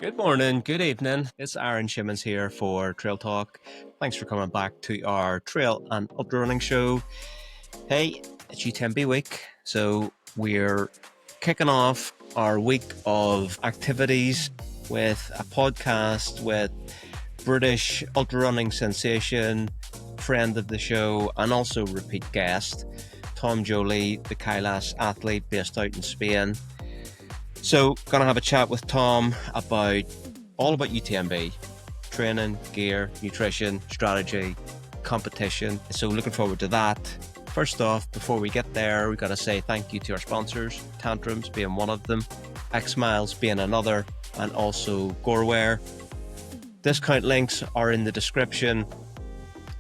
Good morning, good evening. It's Aaron Shimmons here for Trail Talk. Thanks for coming back to our trail and ultra running show. Hey, it's UTMB week, so we're kicking off our week of activities with a podcast with British ultra running sensation, friend of the show, and also repeat guest, Tom Joly, the Kailas athlete based out in Spain. So, gonna have a chat with Tom about all about UTMB, training, gear, nutrition, strategy, competition. So, looking forward to that. First off, before we get there, we gotta say thank you to our sponsors, Tantrums being one of them, XMiles being another, and also GOREWEAR. Discount links are in the description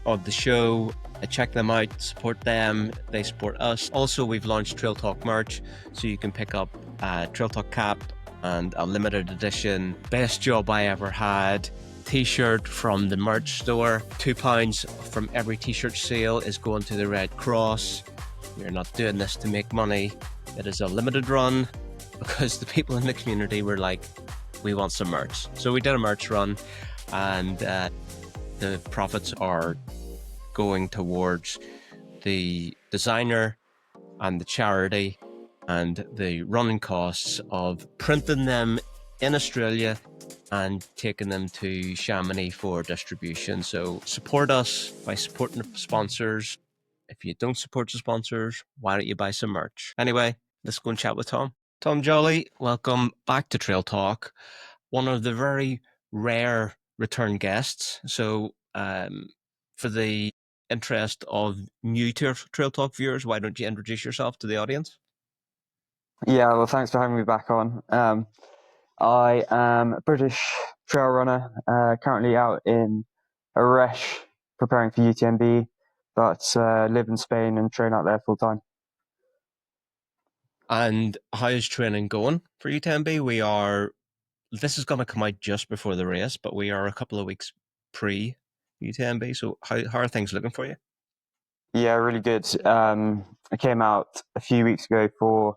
of the show. Check them out, support them, they support us. Also, we've launched Trail Talk merch, so you can pick up a Trail Talk cap and a limited edition best job I ever had t-shirt from the merch store. £2 from every t-shirt sale is going to the Red Cross. We're not doing this to make money. It is a limited run because the people in the community were like, we want some merch. So we did a merch run, and the profits are going towards the designer and the charity and the running costs of printing them in Australia and taking them to Chamonix for distribution. So support us by supporting the sponsors. If you don't support the sponsors, why don't you buy some merch? Anyway, let's go and chat with Tom. Tom Joly, welcome back to Trail Talk. One of the very rare return guests. So for the interest of new Trail Talk viewers, why don't you introduce yourself to the audience? Yeah, well, thanks for having me back on. I am a British trail runner, currently out in Aresh, preparing for UTMB, but live in Spain and train out there full time. And how is training going for UTMB? This is going to come out just before the race, but we are a couple of weeks pre UTMB. So how are things looking for you? Yeah, really good. I came out a few weeks ago for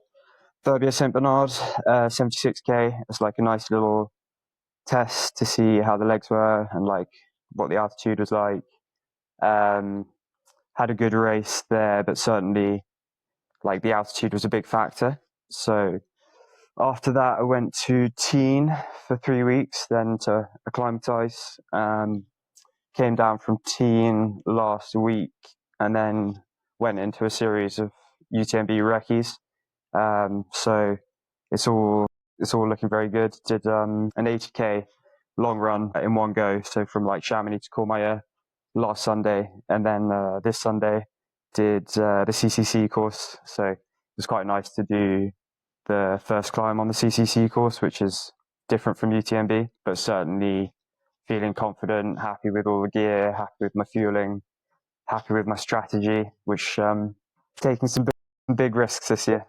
Verbier St. Bernard, 76k. It's like a nice little test to see how the legs were and like what the altitude was like. Had a good race there, but certainly like the altitude was a big factor. So after that, I went to Teen for 3 weeks, then to acclimatise. Came down from Teen last week, and then went into a series of UTMB recce's. So it's all looking very good. Did an 80k long run in one go. So from like Chamonix to Courmayeur last Sunday, and then this Sunday did the CCC course. So it was quite nice to do the first climb on the CCC course, which is different from UTMB, but certainly feeling confident, happy with all the gear, happy with my fueling, happy with my strategy, which taking some big risks this year.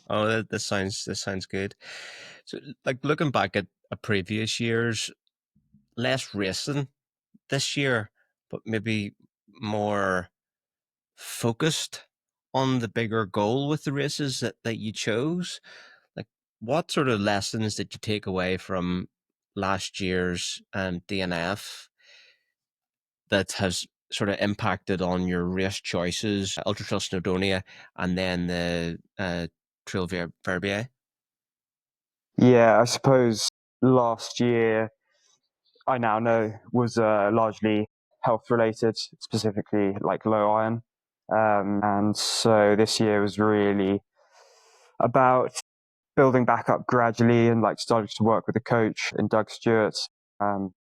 Oh, this sounds good. So, like looking back at previous years, less racing this year, but maybe more focused on the bigger goal with the races that you chose. Like, what sort of lessons did you take away from last year's DNF that has sort of impacted on your race choices, Ultra Trail Snowdonia, and then the Trail Verbier? Yeah, I suppose last year I now know was largely health related, specifically like low iron. And so this year was really about building back up gradually and like starting to work with a coach and Doug Stewart,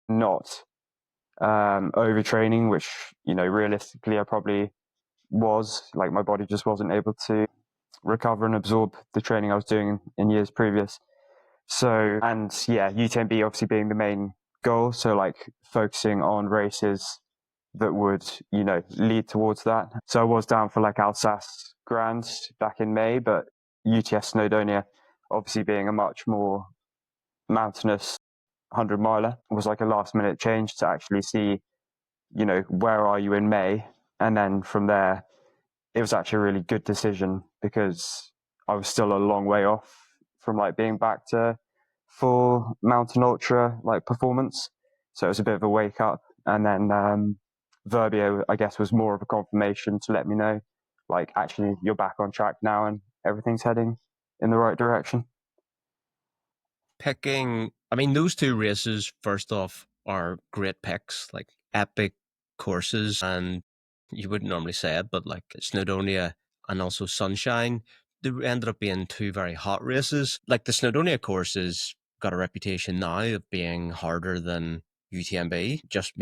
not overtraining, which, you know, realistically I probably was. Like my body just wasn't able to recover and absorb the training I was doing in years previous. So, and yeah, UTMB obviously being the main goal. So like focusing on races that would, you know, lead towards that. So I was down for like Alsace Grand back in May, but UTS Snowdonia obviously being a much more mountainous 100 miler was like a last minute change to actually see, you know, where are you in May? And then from there, it was actually a really good decision because I was still a long way off from like being back to full mountain ultra like performance. So it was a bit of a wake up. And then Verbio, I guess, was more of a confirmation to let me know, like, actually, you're back on track now and everything's heading in the right direction. Picking, I mean, those two races, first off, are great picks, like epic courses. And you wouldn't normally say it, but like Snowdonia and also Sunshine, they ended up being two very hot races. Like the Snowdonia course has got a reputation now of being harder than UTMB, just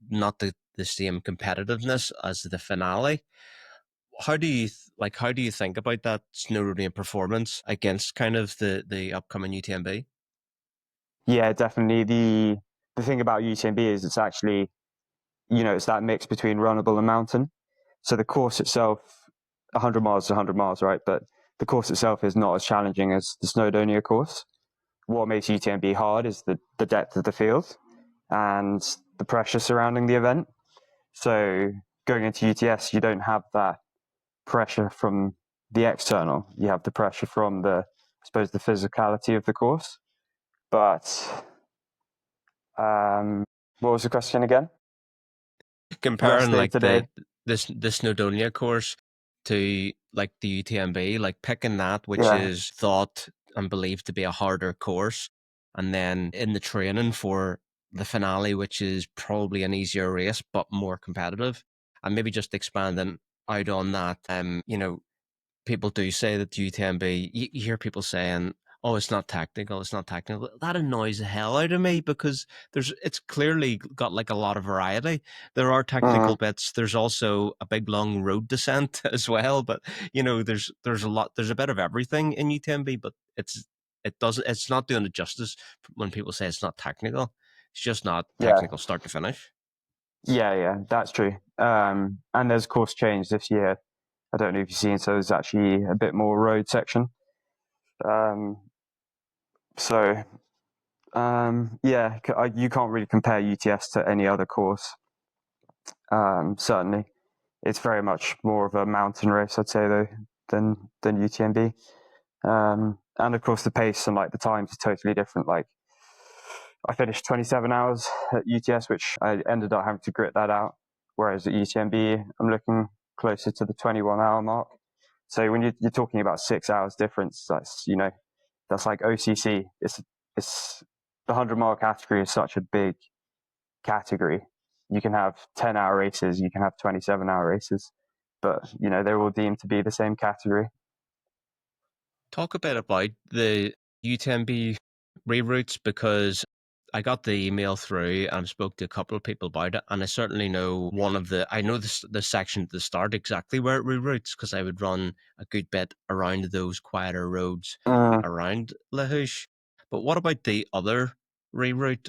not the same competitiveness as the finale. How do you how do you think about that Snowdonia performance against kind of the upcoming UTMB? Yeah, definitely. The thing about UTMB is it's actually, it's that mix between runnable and mountain. So the course itself, 100 miles is 100 miles, right? But the course itself is not as challenging as the Snowdonia course. What makes UTMB hard is the depth of the field and the pressure surrounding the event. So going into UTS, you don't have that pressure from the external. You have the pressure from I suppose, the physicality of the course. But what was the question again? Rest Comparing day like today. the Snowdonia course to like the UTMB, like picking that, which Yeah. is thought and believed to be a harder course, and then in the training for the finale, which is probably an easier race but more competitive, and maybe just expanding out on that. People do say that UTMB, you hear people saying, "Oh, it's not technical. It's not technical." That annoys the hell out of me because it's clearly got like a lot of variety. There are technical bits. There's also a big long road descent as well. But there's a bit of everything in UTMB. But it's not doing it justice when people say it's not technical. It's just not Yeah. technical start to finish. Yeah, that's true. And there's course change this year. I don't know if you've seen, so there's actually a bit more road section. Um, so, you can't really compare UTS to any other course. Certainly, it's very much more of a mountain race, I'd say, though, than UTMB. And of course, the pace and like the times are totally different. Like, I finished 27 hours at UTS, which I ended up having to grit that out. Whereas at UTMB, I'm looking closer to the 21-hour mark. So when you're talking about 6 hours difference, that's like OCC. It's the 100-mile category is such a big category. You can have 10-hour races, you can have 27-hour races, but they're all deemed to be the same category. Talk a bit about the UTMB reroutes because I got the email through and spoke to a couple of people about it, and I certainly know I know the section at the start exactly where it reroutes because I would run a good bit around those quieter roads around La Houche. But what about the other reroute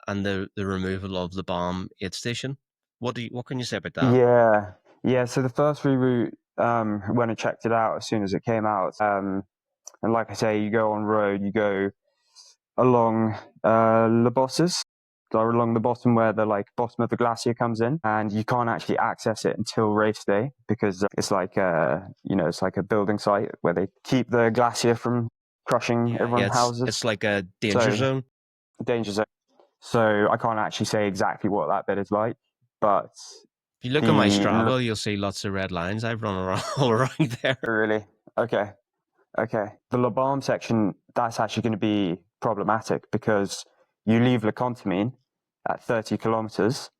and the removal of the bomb aid station? What can you say about that? Yeah. So the first reroute, when I checked it out as soon as it came out, and like I say, you go on road, you go along Le Bosses, so along the bottom where the bottom of the glacier comes in, and you can't actually access it until race day because it's like it's like a building site where they keep the glacier from crushing Yeah, everyone's houses. it's like a danger So zone. danger zone. So I can't actually say exactly what that bit is like, but If you look at my Strava, you'll see lots of red lines. I've run around all around there. really okay. The La Balme section, that's actually going to be problematic because you leave Le Contamine at 30 kilometers,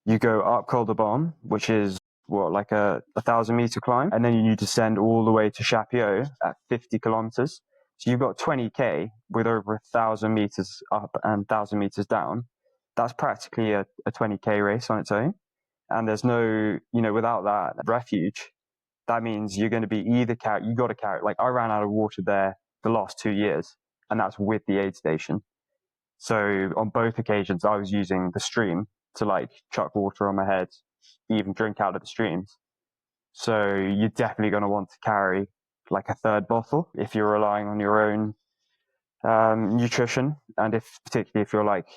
you go up Col de Balme, which is like a 1,000-meter climb, and then you descend all the way to Chapiot at 50 kilometers. So you've got 20k with over 1,000 meters up and 1,000 meters down. That's practically a 20k race on its own. And there's no, without that refuge, that means you're going to be you got to carry, like I ran out of water there the last 2 years, and that's with the aid station. So on both occasions, I was using the stream to chuck water on my head, even drink out of the streams. So you're definitely going to want to carry like a third bottle if you're relying on your own nutrition, and particularly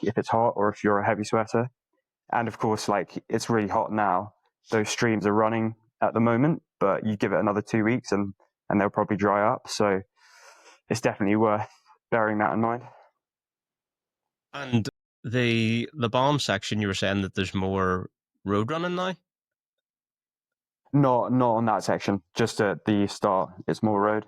if it's hot or if you're a heavy sweater. And of course, it's really hot now. Those streams are running at the moment, but you give it another 2 weeks and they'll probably dry up. So it's definitely worth bearing that in mind. And the bomb section, you were saying that there's more road running now? Not on that section, just at the start. It's more road.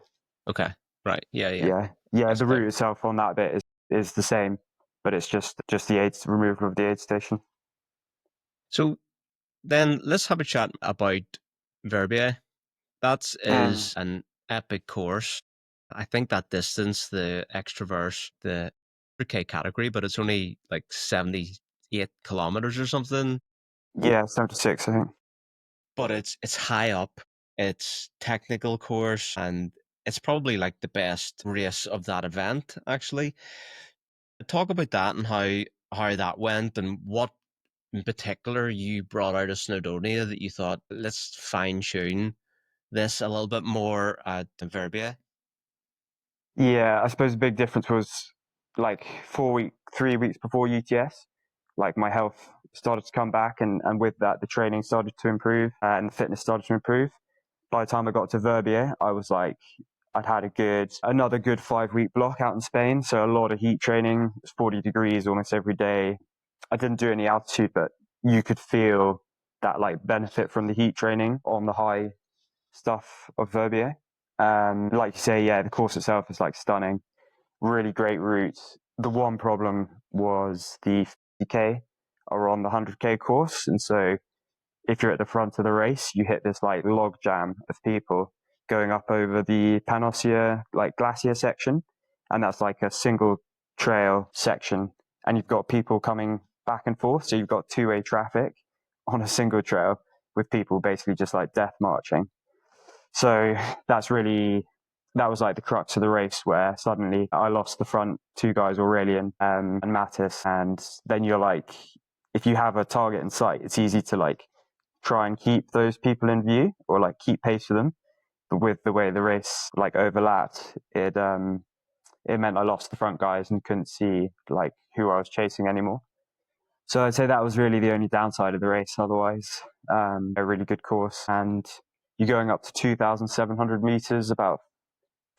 Okay, right. Yeah. Yeah. That's The quite. route itself on that bit is the same, but it's just the aid removal of the aid station. So then let's have a chat about Verbier. That is an epic course. I think that distance, the extraverse, the 100K category, but it's only like 78 kilometers or something. Yeah, 76, I think. But it's high up. It's technical course, and it's probably like the best race of that event. Actually, talk about that and how that went, and what in particular you brought out of Snowdonia that you thought, let's fine tune this a little bit more at Verbier. Yeah, I suppose the big difference was like 3 weeks before UTS, like my health started to come back, and with that, the training started to improve and the fitness started to improve. By the time I got to Verbier, I was like, I'd had another good 5 week block out in Spain. So a lot of heat training. It was 40 degrees almost every day. I didn't do any altitude, but you could feel that like benefit from the heat training on the high stuff of Verbier. Like you say, yeah, the course itself is like stunning. Really great routes. The one problem was the 50K are on the 100K course. And so if you're at the front of the race, you hit this like log jam of people going up over the Panosia like glacier section. And that's like a single trail section. And you've got people coming back and forth. So you've got two-way traffic on a single trail with people basically just like death marching. So that was like the crux of the race where suddenly I lost the front two guys, Aurelian and Mattis. And then you're like, if you have a target in sight, it's easy to like try and keep those people in view or like keep pace with them. But with the way the race like overlapped, it meant I lost the front guys and couldn't see like who I was chasing anymore. So I'd say that was really the only downside of the race. Otherwise, a really good course, and you're going up to 2,700 meters about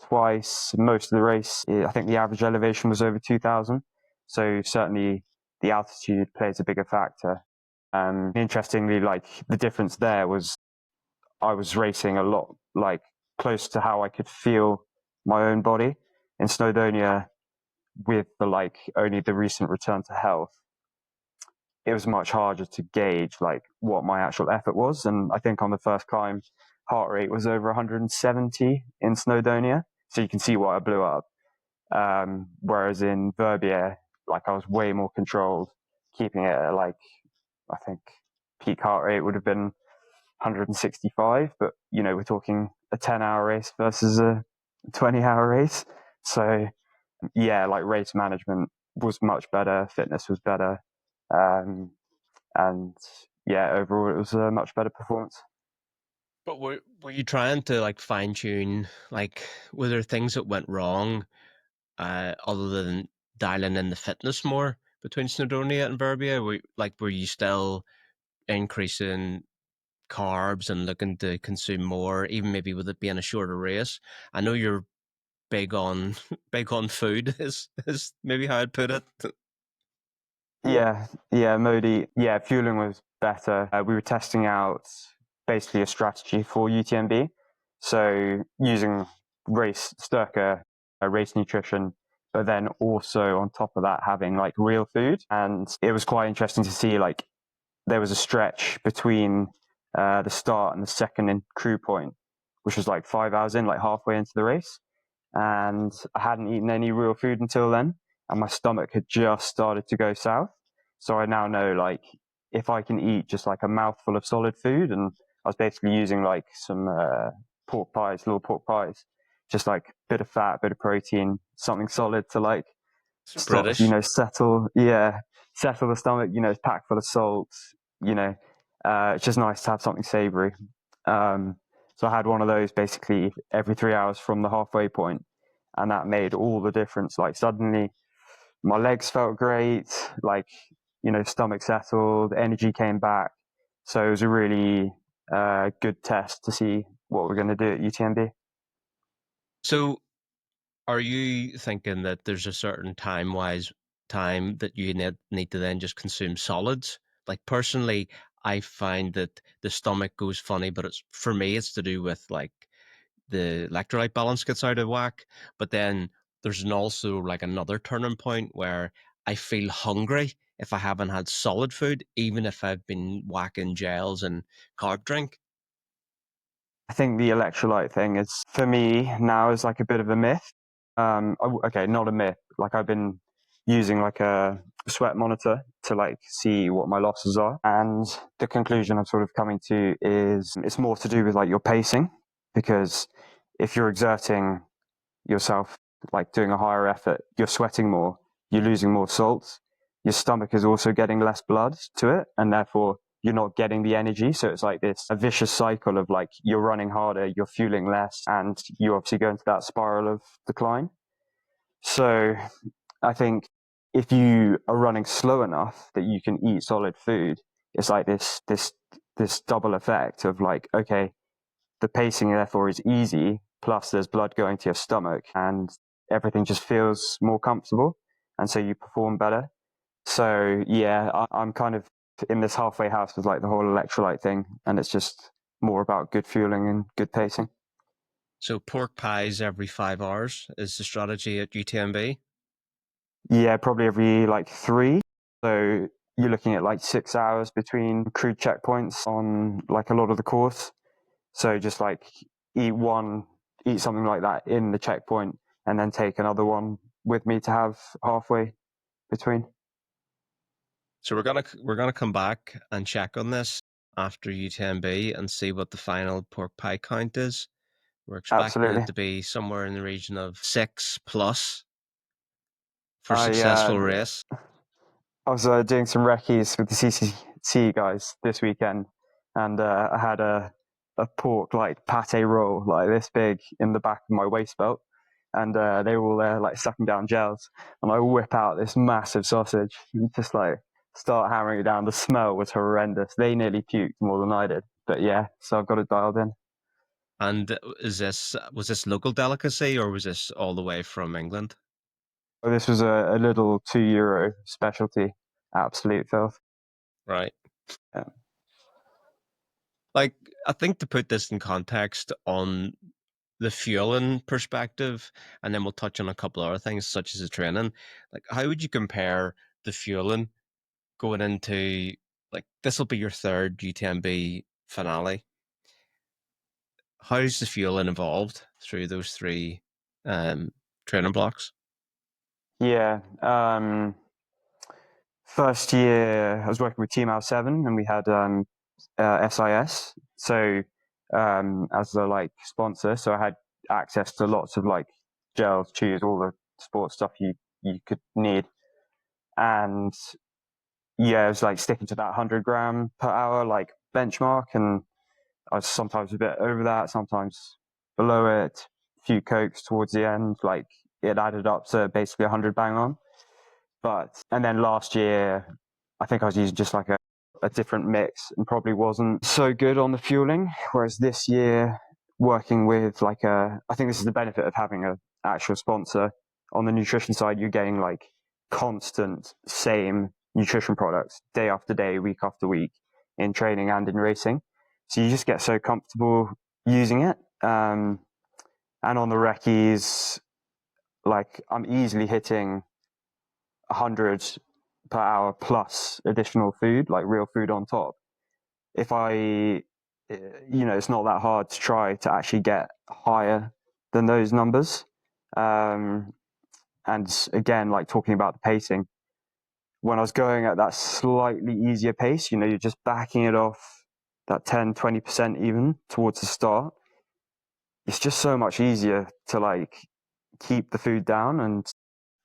twice most of the race. I think the average elevation was over 2,000. So certainly the altitude plays a bigger factor. Interestingly, like the difference there was I was racing a lot like close to how I could feel my own body. In Snowdonia, with the like only the recent return to health, it was much harder to gauge like what my actual effort was. And I think on the first climb, heart rate was over 170 in Snowdonia, so you can see what I blew up. Whereas in Verbier, like I was way more controlled, keeping it at like I think peak heart rate would have been 165, but we're talking a 10-hour race versus a 20-hour race. So yeah, like race management was much better, fitness was better, and yeah, overall it was a much better performance. But were you trying to like fine tune? Like, were there things that went wrong, other than dialing in the fitness more between Snowdonia and Verbier? Were you still increasing carbs and looking to consume more, even maybe with it being a shorter race? I know you're big on big on food is maybe how I'd put it. Yeah, Modi. Yeah, fueling was better. We were testing out basically a strategy for UTMB. So using race Sturka, race nutrition, but then also on top of that having like real food. And it was quite interesting to see like there was a stretch between the start and the second in crew point, which was like 5 hours in, like halfway into the race. And I hadn't eaten any real food until then, and my stomach had just started to go south. So I now know like if I can eat just like a mouthful of solid food, and I was basically using like some pork pies, little pork pies, just like bit of fat, bit of protein, something solid to like It's start, British. settle the stomach. It's packed full of salt. You know, it's just nice to have something savory. So I had one of those basically every 3 hours from the halfway point, and that made all the difference. Like suddenly, my legs felt great. Like stomach settled, energy came back. So it was a really good test to see what we're going to do at UTMB. So Are you thinking that there's a certain time that you need to then just consume solids? Like personally, I find that the stomach goes funny, but it's for me it's to do with like the electrolyte balance gets out of whack. But then there's also like another turning point where I feel hungry if I haven't had solid food, even if I've been whacking gels and carb drink. I think the electrolyte thing is, for me now, is like a bit of a myth. Okay, not a myth. Like I've been using like a sweat monitor to like see what my losses are, and the conclusion I'm sort of coming to is it's more to do with like your pacing, because if you're exerting yourself, like doing a higher effort, you're sweating more, you're losing more salts, your stomach is also getting less blood to it, and therefore you're not getting the energy. So it's like this a vicious cycle of like you're running harder, you're fueling less, and you obviously go into that spiral of decline. So I think if you are running slow enough that you can eat solid food, it's like this double effect of like, okay, the pacing therefore is easy, plus there's blood going to your stomach, and everything just feels more comfortable, and so you perform better. So yeah, I'm kind of in this halfway house with like the whole electrolyte thing, and it's just more about good fueling and good pacing. So pork pies every 5 hours is the strategy at UTMB. Yeah, probably every like three. So you're looking at like 6 hours between crude checkpoints on like a lot of the course. So just like eat one, eat something like that in the checkpoint, and then take another one with me to have halfway between. So we're gonna come back and check on this after UTMB and see what the final pork pie count is. We're expecting it Absolutely. to be somewhere in the region of 6+ for I successful race. I was doing some recce's with the CCC guys this weekend, and I had a pork like pate roll like this big in the back of my waist belt, and they were all there like sucking down gels, and I whip out this massive sausage and just like start hammering it down. The smell was horrendous. They nearly puked more than I did, but yeah, so I've got it dialed in. And was this local delicacy or was this all the way from England? Oh, this was a little €2 specialty, absolute filth. Right. Yeah. Like I think to put this in context on the fueling perspective, and then we'll touch on a couple other things such as the training. Like how would you compare the fueling going into like this will be your third UTMB finale? How's the fueling evolved through those three um, training blocks? Yeah. First year, I was working with Team L7, and we had SIS. So as the like sponsor, so I had access to lots of like gels, chews, all the sports stuff you could need, and yeah, it was like sticking to that 100 gram per hour like benchmark, and I was sometimes a bit over that, sometimes below it. A few cokes towards the end, like it added up to basically 100 bang on. But and then last year, I think I was using just like a different mix and probably wasn't so good on the fueling. Whereas this year, working with like I think this is the benefit of having a actual sponsor on the nutrition side. You're getting like constant same nutrition products day after day, week after week in training and in racing. So you just get so comfortable using it. And on the recce's, like I'm easily hitting 100 per hour plus additional food, like real food on top. If it's not that hard to try to actually get higher than those numbers. Um, and again, like talking about the pacing, when I was going at that slightly easier pace, you're just backing it off that 10, 20% even towards the start. It's just so much easier to like keep the food down and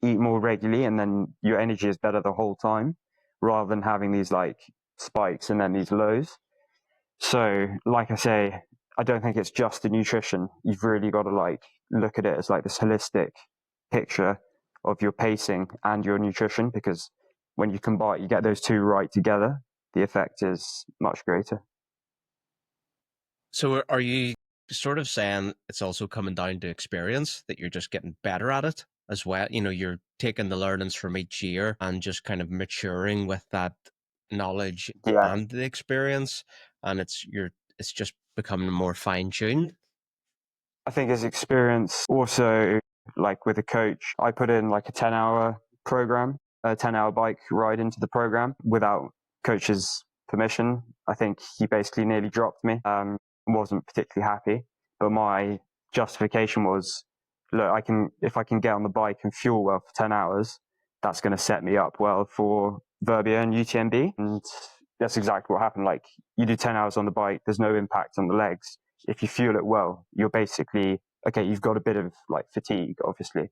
eat more regularly, and then your energy is better the whole time rather than having these like spikes and then these lows. So like I say, I don't think it's just the nutrition. You've really got to like look at it as like this holistic picture of your pacing and your nutrition, because when you get those two right together, the effect is much greater. So are you sort of saying it's also coming down to experience, that you're just getting better at it as well. You're taking the learnings from each year and just kind of maturing with that knowledge Yeah, and the experience, and it's just becoming more fine tuned. I think as experience also, like with a coach, I put in like a 10-hour program, a 10-hour bike ride into the program without coach's permission. I think he basically nearly dropped me. Wasn't particularly happy, but my justification was, look, if I can get on the bike and fuel well for 10 hours, that's going to set me up well for Verbia and UTMB. And that's exactly what happened. Like, you do 10 hours on the bike, there's no impact on the legs. If you fuel it well, you're basically, okay, you've got a bit of like fatigue, obviously,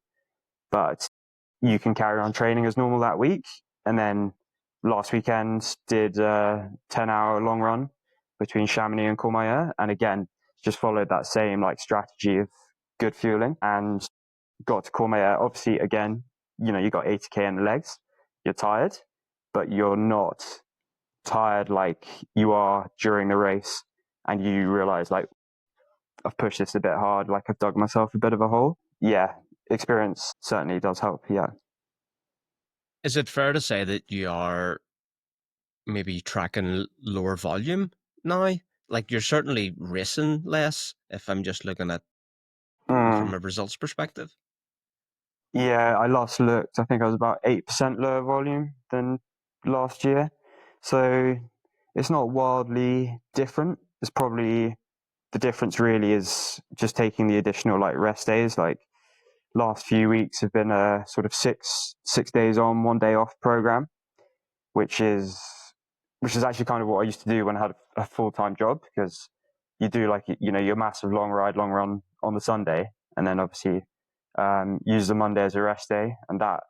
but you can carry on training as normal that week. And then last weekend did a 10-hour long run between Chamonix and Courmayeur. And again, just followed that same like strategy of good fueling and got to Courmayeur. Obviously, again, you got 80K in the legs. You're tired, but you're not tired like you are during the race. And you realize, like, I've pushed this a bit hard, like I've dug myself a bit of a hole. Yeah, experience certainly does help. Yeah. Is it fair to say that you are maybe tracking lower volume now? Like, you're certainly racing less, if I'm just looking at from Mm. a results perspective. Yeah, I last looked. I think I was about 8% lower volume than last year. So it's not wildly different. It's probably the difference really is just taking the additional like rest days. Like, last few weeks have been a sort of six days on, 1 day off program, which is actually kind of what I used to do when I had a full-time job, because you do like your massive long run on the Sunday, and then obviously use the Monday as a rest day, and that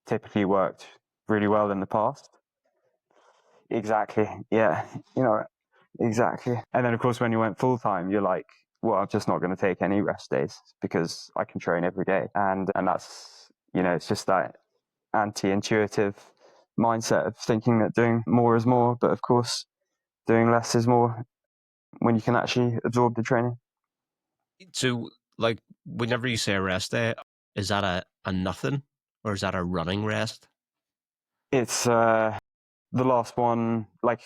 typically worked really well in the past. Exactly. Yeah. Exactly. And then of course when you went full time, you're like, well, I'm just not going to take any rest days because I can train every day, and that's it's just that anti-intuitive mindset of thinking that doing more is more, but of course doing less is more when you can actually absorb the training. So, like, whenever you say a rest day, is that a nothing, or is that a running rest? It's the last one. Like,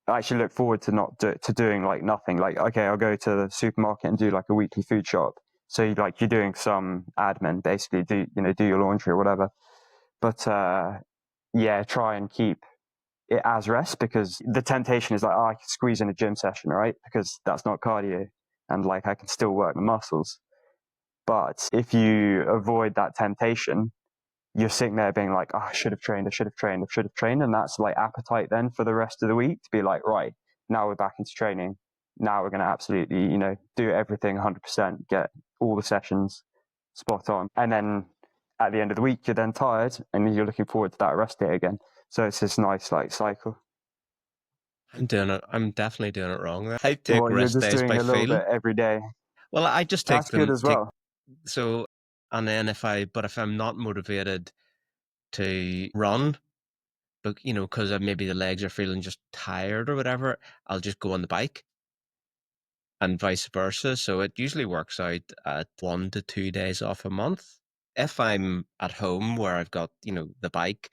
I actually look forward to to doing like nothing. Like, okay, I'll go to the supermarket and do like a weekly food shop. So you're doing some admin, basically, do your laundry or whatever. But yeah, try and keep it as rest, because the temptation is like, oh, I can squeeze in a gym session, right? Because that's not cardio, and like I can still work the muscles. But if you avoid that temptation, you're sitting there being like, oh, I should have trained, I should have trained, I should have trained. And that's like appetite then for the rest of the week to be like, right, now we're back into training. Now we're going to absolutely, do everything 100%, get all the sessions spot on. And then at the end of the week, you're then tired and you're looking forward to that rest day again. So it's this nice like cycle. I'm doing it. I'm definitely doing it wrong there. I take Well, you're rest just days doing by a little feel. bit every day. Well, I just take That's good them, as well. so, and then if I'm not motivated to run, but because maybe the legs are feeling just tired or whatever, I'll just go on the bike, and vice versa. So it usually works out at 1 to 2 days off a month. If I'm at home where I've got, the bike,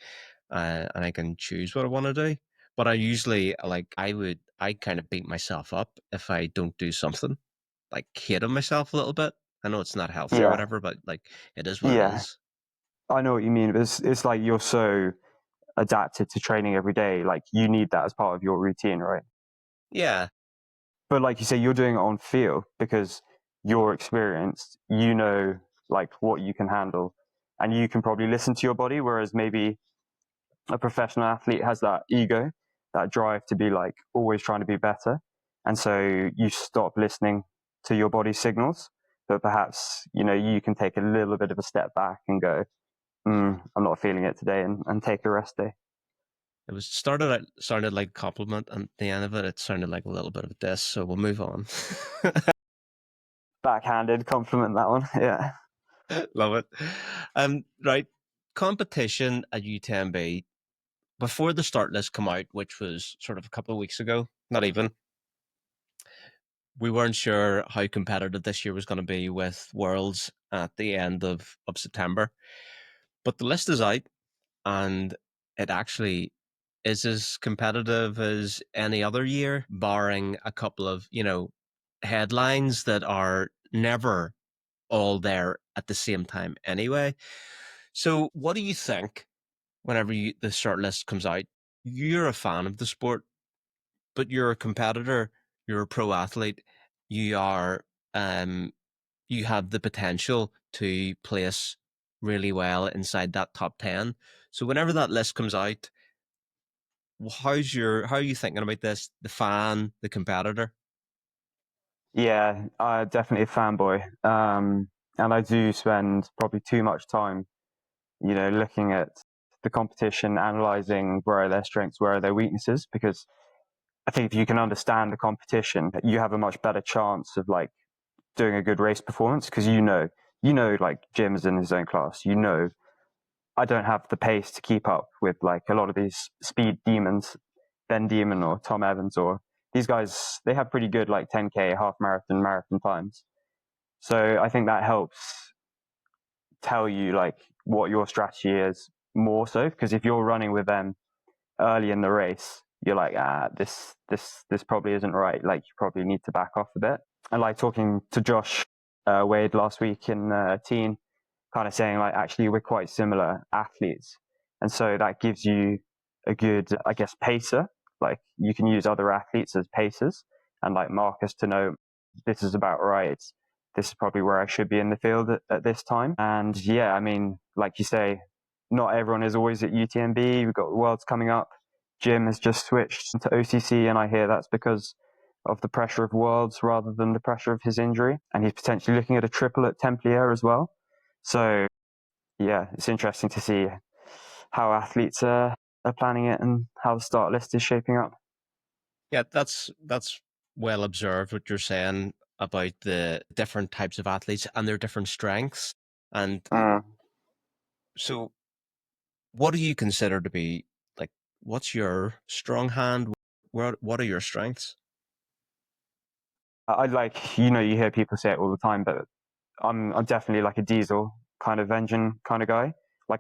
and I can choose what I want to do. But I usually, like, I kind of beat myself up if I don't do something, like hating myself a little bit. I know it's not healthy or Yeah. whatever, but like, it is what it Yeah. is. I know what you mean. It's like you're so adapted to training every day. Like, you need that as part of your routine, right? Yeah. But like you say, you're doing it on feel because you're experienced. You know, like, what you can handle, and you can probably listen to your body. Whereas maybe a professional athlete has that ego, that drive to be like always trying to be better, and so you stop listening to your body's signals. But perhaps you can take a little bit of a step back and go, I'm not feeling it today, and take a rest day. Sounded like a compliment, and at the end of it, it sounded like a little bit of a diss. So we'll move on. Backhanded compliment, that one. Yeah. Love it. Right. Competition at UTMB before the start list come out, which was sort of a couple of weeks ago, not even. we weren't sure how competitive this year was going to be with Worlds at the end of September. But the list is out, and it actually is as competitive as any other year, barring a couple of, headlines that are never all there at the same time anyway. So what do you think whenever the short list comes out? You're a fan of the sport, but you're a competitor, you're a pro athlete, you are you have the potential to place really well inside that top 10. So whenever that list comes out, how are you thinking about this? The fan, the competitor? Yeah, definitely a fanboy. And I do spend probably too much time, looking at the competition, analyzing where are their strengths, where are their weaknesses, because I think if you can understand the competition, you have a much better chance of like doing a good race performance because like Jim's in his own class. I don't have the pace to keep up with like a lot of these speed demons, Ben Demon or Tom Evans or these guys. They have pretty good like 10K, half marathon times. So I think that helps tell you like what your strategy is more so because if you're running with them early in the race, you're like, this probably isn't right. Like you probably need to back off a bit. And like talking to Josh Wade last week in Teen, kind of saying like, actually, we're quite similar athletes. And so that gives you a good, I guess, pacer. Like you can use other athletes as pacers and like markers to know this is about right. This is probably where I should be in the field at this time. And yeah, I mean, like you say, not everyone is always at UTMB. We've got the Worlds coming up. Jim has just switched to OCC, and I hear that's because of the pressure of Worlds rather than the pressure of his injury. And he's potentially looking at a triple at Templier as well. So yeah, it's interesting to see how athletes are planning it and how the start list is shaping up. Yeah, that's well observed what you're saying about the different types of athletes and their different strengths. And Mm. so what do you consider to be like what's your strong hand? What are your strengths? I like, you hear people say it all the time, but I'm definitely like a diesel kind of engine kind of guy. Like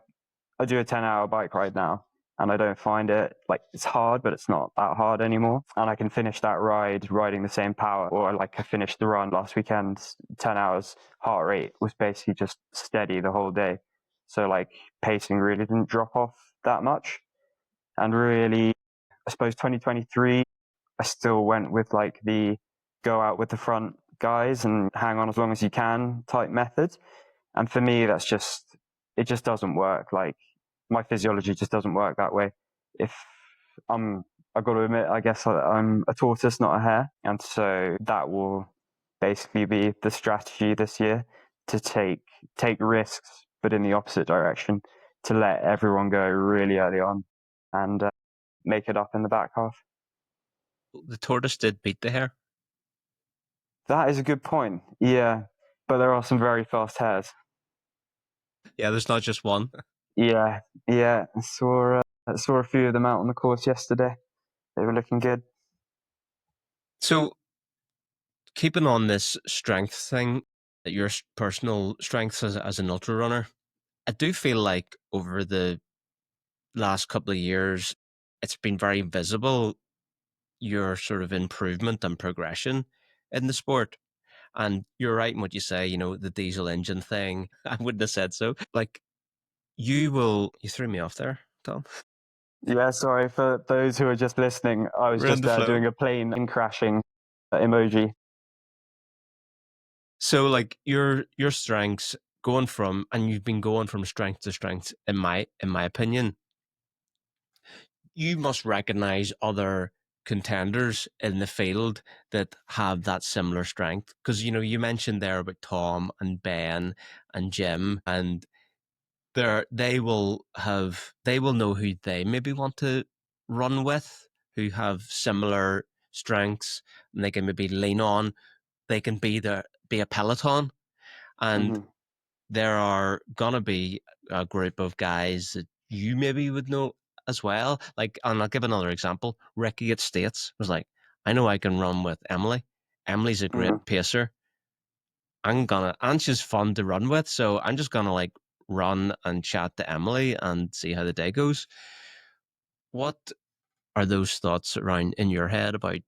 I do a 10-hour bike ride now and I don't find it like it's hard, but it's not that hard anymore. And I can finish that ride riding the same power. Or like I finished the run last weekend, 10 hours, heart rate was basically just steady the whole day. So like pacing really didn't drop off that much. And really, I suppose 2023, I still went with like the go out with the front guys and hang on as long as you can type method. And for me, it just doesn't work. Like my physiology just doesn't work that way. If I've got to admit, I guess I'm a tortoise, not a hare. And so that will basically be the strategy this year to take risks, but in the opposite direction, to let everyone go really early on and make it up in the back half. The tortoise did beat the hare. That is a good point. Yeah, but there are some very fast hares. Yeah, there's not just one. Yeah, yeah. I saw a few of them out on the course yesterday. They were looking good. So keeping on this strength thing, your personal strengths as an ultra runner, I do feel like over the last couple of years, it's been very visible your sort of improvement and progression in the sport. And you're right in what you say, the diesel engine thing. I wouldn't have said so. Like, you threw me off there, Tom. Yeah, sorry for those who are just listening. I was Ruined just the flow. doing a plane crashing emoji. So, like, your strengths and you've been going from strength to strength, in my opinion, you must recognize other contenders in the field that have that similar strength because you mentioned there about Tom and Ben and Jim, and they will know who they maybe want to run with, who have similar strengths, and they can maybe lean on. They can be a peloton, and Hmm. there are gonna be a group of guys that you maybe would know as well. Like, and I'll give another example. Ricky at States was like, I know I can run with Emily. Emily's a great pacer. And she's fun to run with, so I'm just gonna like run and chat to Emily and see how the day goes. What are those thoughts around in your head about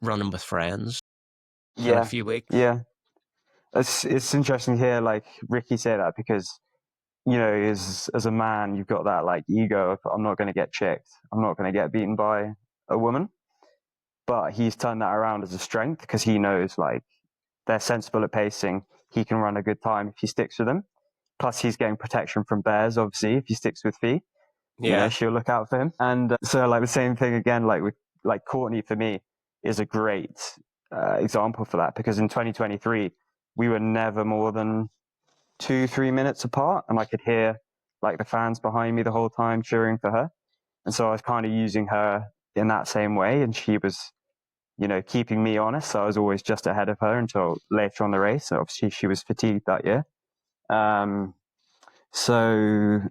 running with friends in a few weeks? Yeah. It's interesting to hear like Ricky say that, because as a man, you've got that like ego of, I'm not going to get chicked, I'm not going to get beaten by a woman. But he's turned that around as a strength, because he knows like they're sensible at pacing. He can run a good time if he sticks with them. Plus, he's getting protection from bears, obviously, if he sticks with Fee. Yeah. She'll look out for him. And so, like the same thing again, like with like Courtney for me is a great example for that, because in 2023 we were never more than 2-3 minutes apart, and I could hear like the fans behind me the whole time cheering for her. And so I was kind of using her in that same way, and she was keeping me honest. So I was always just ahead of her until later on the race. And obviously, she was fatigued that year. So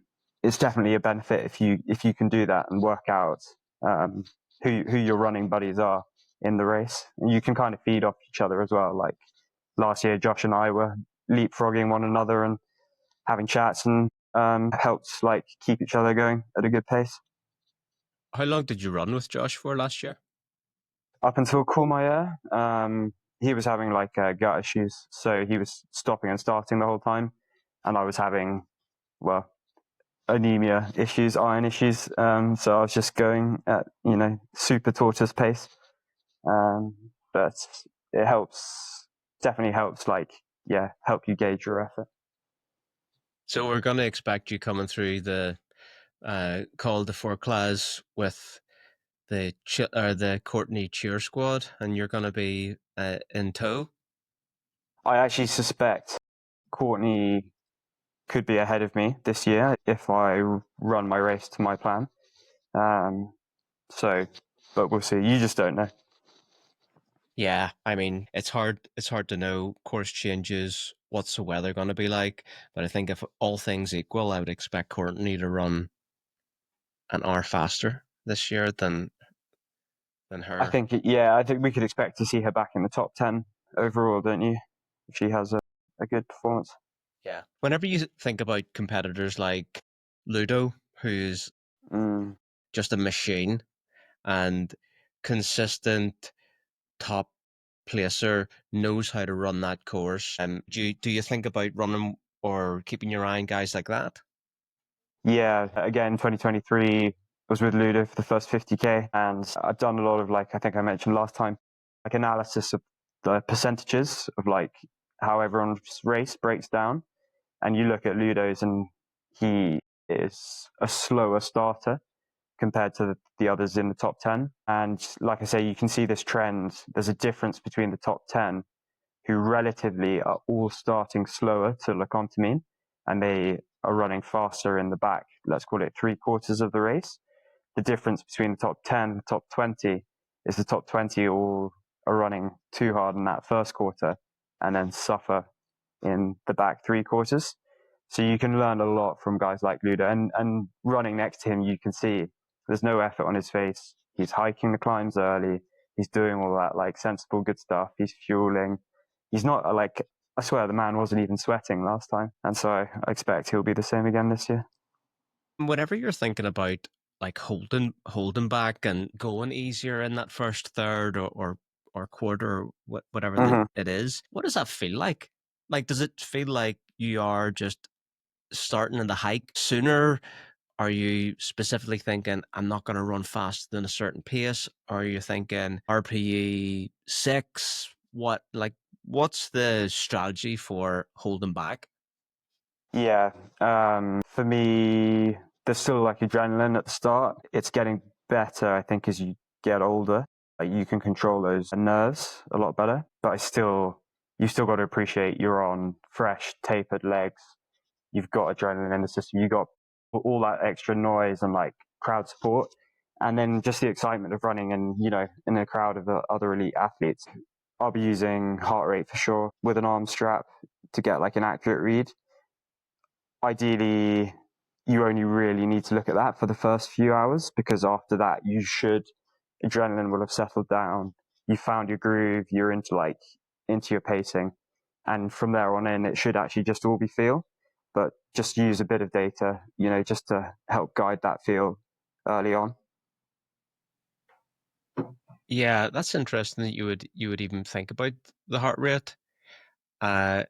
it's definitely a benefit if you can do that and work out who your running buddies are in the race, and you can kind of feed off each other as well. Like last year, Josh and I were leapfrogging one another and having chats, and helped like keep each other going at a good pace. How long did you run with Josh for last year? Up until Courmayeur, he was having like gut issues, so he was stopping and starting the whole time, and I was having, well, anemia issues, iron issues. So I was just going at super tortoise pace. But it helps, definitely helps, like help you gauge your effort. So we're going to expect you coming through the Col de Forclaz with the Courtney cheer squad, and you're going to be in tow. I actually suspect Courtney could be ahead of me this year if I run my race to my plan. But we'll see. You just don't know. Yeah, I mean, it's hard to know course changes, what's the weather going to be like, but I think if all things equal, I would expect Courtney to run an hour faster this year than her. I think we could expect to see her back in the top 10 overall, don't you? If she has a good performance. Yeah. Whenever you think about competitors like Ludo, who's just a machine and consistent top placer, knows how to run that course, do you think about running or keeping your eye on guys like that? Yeah, again, 2023 was with Ludo for the first 50k, and I've done a lot of, like I think I mentioned last time, like analysis of the percentages of like how everyone's race breaks down. And you look at Ludo's, and he is a slower starter compared to the others in the top 10. And like I say, you can see this trend. There's a difference between the top 10, who relatively are all starting slower to Le Contamine, and they are running faster in the back, let's call it 3/4 of the race. The difference between the top 10 and the top 20 is the top 20 all are running too hard in that first quarter and then suffer in the back 3/4. So you can learn a lot from guys like Ludo, and running next to him, you can see there's no effort on his face. He's hiking the climbs early. He's doing all that like sensible, good stuff. He's fueling. He's not like, I swear the man wasn't even sweating last time. And so I expect he'll be the same again this year. Whenever you're thinking about like holding back and going easier in that first third or quarter, whatever it is, what does that feel like? Like, does it feel like you are just starting in the hike sooner? Are you specifically thinking, I'm not going to run faster than a certain pace? Or are you thinking RPE 6? What's the strategy for holding back? Yeah. For me, there's still like adrenaline at the start. It's getting better, I think, as you get older. Like you can control those nerves a lot better. But you still got to appreciate you're on fresh, tapered legs. You've got adrenaline in the system. You got all that extra noise and like crowd support, and then just the excitement of running and in a crowd of other elite athletes. I'll be using heart rate for sure with an arm strap to get like an accurate read. Ideally, you only really need to look at that for the first few hours, because after that, adrenaline will have settled down. you found your groove, you're into your pacing, and from there on in, it should actually just all be feel. But just use a bit of data, just to help guide that feel early on. Yeah, that's interesting that you would even think about the heart rate. Uh,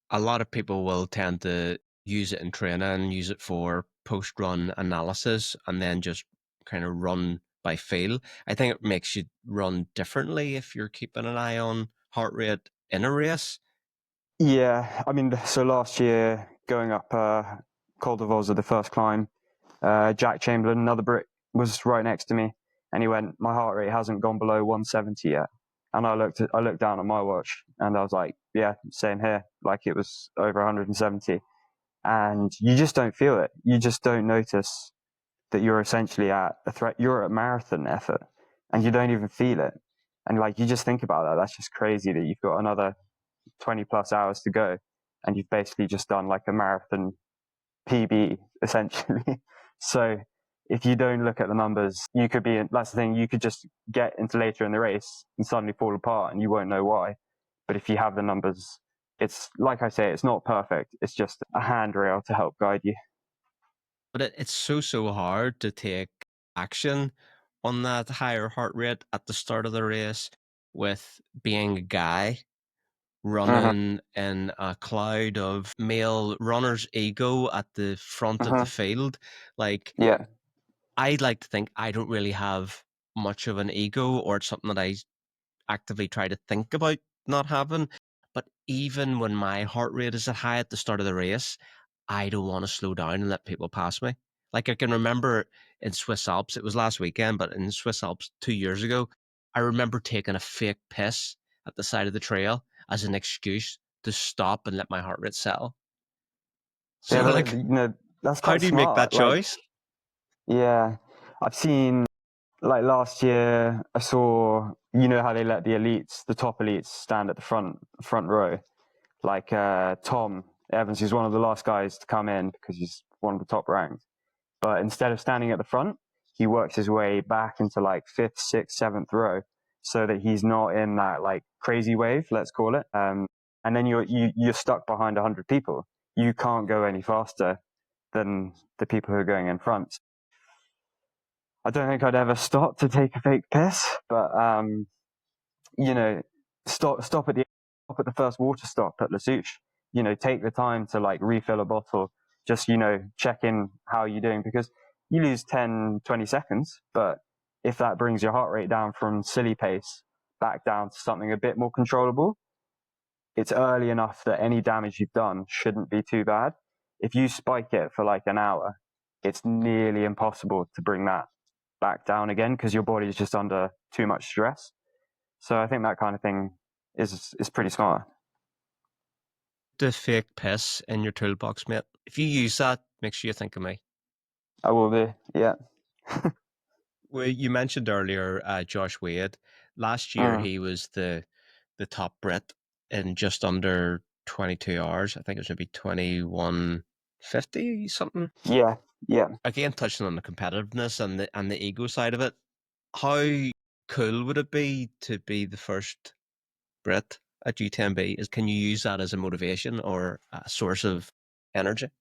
a lot of people will tend to use it in training, use it for post-run analysis, and then just kind of run by feel. I think it makes you run differently if you're keeping an eye on heart rate in a race. Yeah, I mean, so last year going up Col de Vos, the first climb, Jack Chamberlain, another Brit, was right next to me, and he went, "My heart rate hasn't gone below 170 yet." And I looked down at my watch, and I was like, "Yeah, same here." Like it was over 170, and you just don't feel it. You just don't notice that you're essentially at a threat. You're at marathon effort, and you don't even feel it. And like you just think about that. That's just crazy that you've got another 20 plus hours to go, and you've basically just done like a marathon PB essentially. So if you don't look at the numbers, you could be, that's the thing, you could just get into later in the race and suddenly fall apart and you won't know why. But if you have the numbers, it's like I say, it's not perfect. It's just a handrail to help guide you. But it's so hard to take action on that higher heart rate at the start of the race with being a guy Mm-hmm. running in a cloud of male runners' ego at the front of the Mm-hmm. field. Like, Yeah. I'd like to think I don't really have much of an ego, or it's something that I actively try to think about not having. But even when my heart rate is at high at the start of the race, I don't want to slow down and let people pass me. Like I can remember in Swiss Alps, it was last weekend, but in Swiss Alps 2 years ago, I remember taking a fake piss at the side of the trail as an excuse to stop and let my heart rate settle. Yeah, So like, that's how quite do you make that smart. Like, choice? yeah, I've seen, like last year, I saw, how they let the top elites stand at the front row. Like Tom Evans, who's one of the last guys to come in because he's one of the top ranked. But instead of standing at the front, he works his way back into like fifth, sixth, seventh row, so that he's not in that like crazy wave, let's call it. And then you're stuck behind 100 people. You can't go any faster than the people who are going in front. I don't think I'd ever stop to take a fake piss, but you know, stop at the first water stop at La Souche. Take the time to like refill a bottle. Just check in how you're doing, because you lose 10, 20 seconds, but if that brings your heart rate down from silly pace back down to something a bit more controllable, it's early enough that any damage you've done shouldn't be too bad. If you spike it for like an hour, it's nearly impossible to bring that back down again because your body is just under too much stress. So I think that kind of thing is pretty smart. The fake piss in your toolbox, mate. If you use that, make sure you think of me. I will be, yeah. Well, you mentioned earlier Josh Wade. Last year, Mm. he was the top Brit in just under 22 hours. I think it was maybe 21:50 something. Yeah, yeah. Again, touching on the competitiveness and the ego side of it. How cool would it be to be the first Brit at UTMB? Can you use that as a motivation or a source of energy?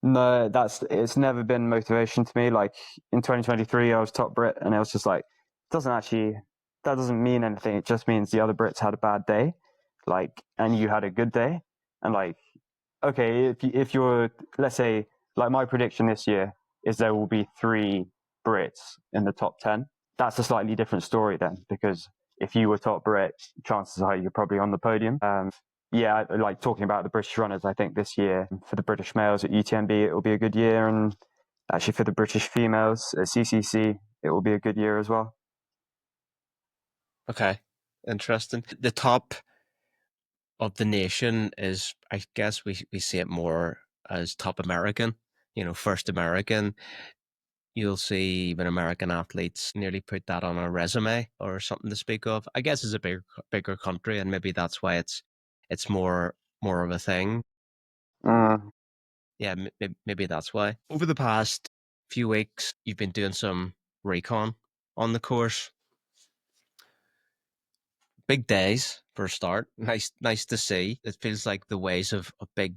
No, it's never been motivation to me. Like in 2023, I was top Brit, and it was just like, that doesn't mean anything. It just means the other Brits had a bad day, like, and you had a good day, and like, okay, if you're, let's say, like my prediction this year is there will be 3 Brits in the top 10. That's a slightly different story then, because if you were top Brit, chances are you're probably on the podium. Yeah, like talking about the British runners, I think this year for the British males at UTMB, it will be a good year. And actually for the British females at CCC, it will be a good year as well. Okay, interesting. The top of the nation is, I guess we see it more as top American, first American. You'll see even American athletes nearly put that on a resume or something to speak of. I guess it's a bigger country, and maybe that's why it's more of a thing. Mm. Yeah, maybe that's why. Over the past few weeks, you've been doing some recon on the course. big days for a start. Nice to see. It feels like the ways of big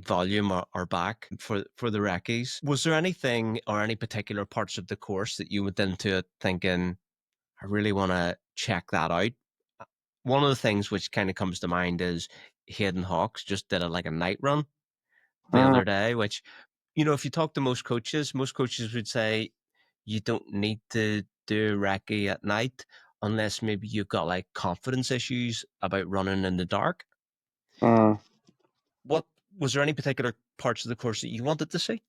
volume are back for the recce's. Was there anything or any particular parts of the course that you went into it thinking, I really want to check that out? One of the things which kind of comes to mind is Hayden Hawks just did a night run the other day, which, if you talk to most coaches would say you don't need to do recce at night unless maybe you've got like confidence issues about running in the dark. What was there any particular parts of the course that you wanted to see?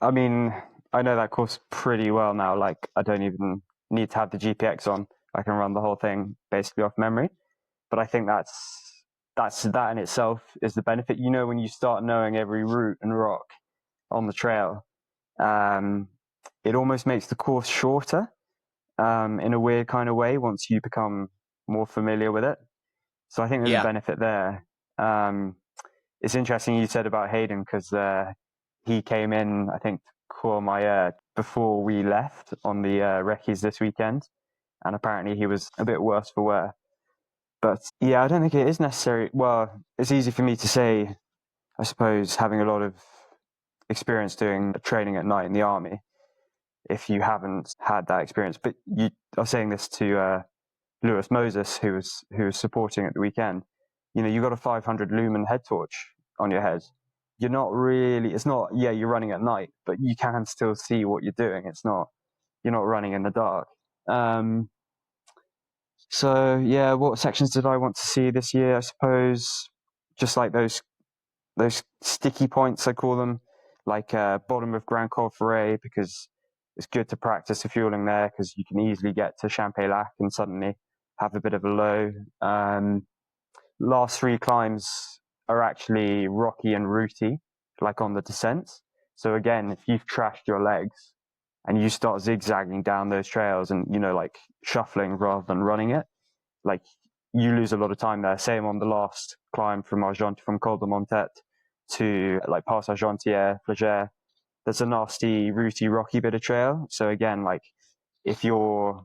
I mean, I know that course pretty well now. Like, I don't even need to have the GPX on. I can run the whole thing basically off memory. But I think that in itself is the benefit. When you start knowing every route and rock on the trail, it almost makes the course shorter in a weird kind of way once you become more familiar with it. So I think there's a benefit there. It's interesting you said about Hayden because he came in, I think, Courmayeur before we left on the recce's this weekend, and apparently he was a bit worse for wear. But yeah, I don't think it is necessary. Well, it's easy for me to say, I suppose, having a lot of experience doing training at night in the army, if you haven't had that experience. But you are saying this to Lewis Moses, who was supporting at the weekend. You got a 500 lumen head torch on your head. You're not really. It's not. Yeah, you're running at night, but you can still see what you're doing. It's not. You're not running in the dark. So yeah, what sections did I want to see this year? I suppose just like those sticky points, I call them, like bottom of Grand Col Ferret, because it's good to practice the fueling there because you can easily get to Champay-Lac and suddenly have a bit of a low. Last three climbs are actually rocky and rooty, like on the descents. So again, if you've trashed your legs and you start zigzagging down those trails and, like shuffling rather than running it, like you lose a lot of time there. Same on the last climb from Col de Montet to like Pass Argentière, Flagère. There's a nasty, rooty, rocky bit of trail. So again, like if you're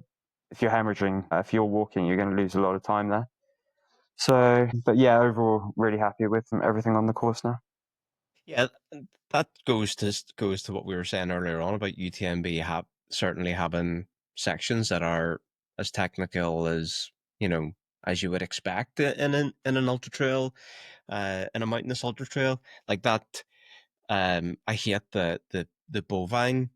hemorrhaging, if you're walking, you're going to lose a lot of time there. So, but yeah, overall, really happy with everything on the course now. Yeah, that goes to what we were saying earlier on about UTMB certainly having sections that are as technical as as you would expect in an ultra trail, in a mountainous ultra trail like that. I hate the bovine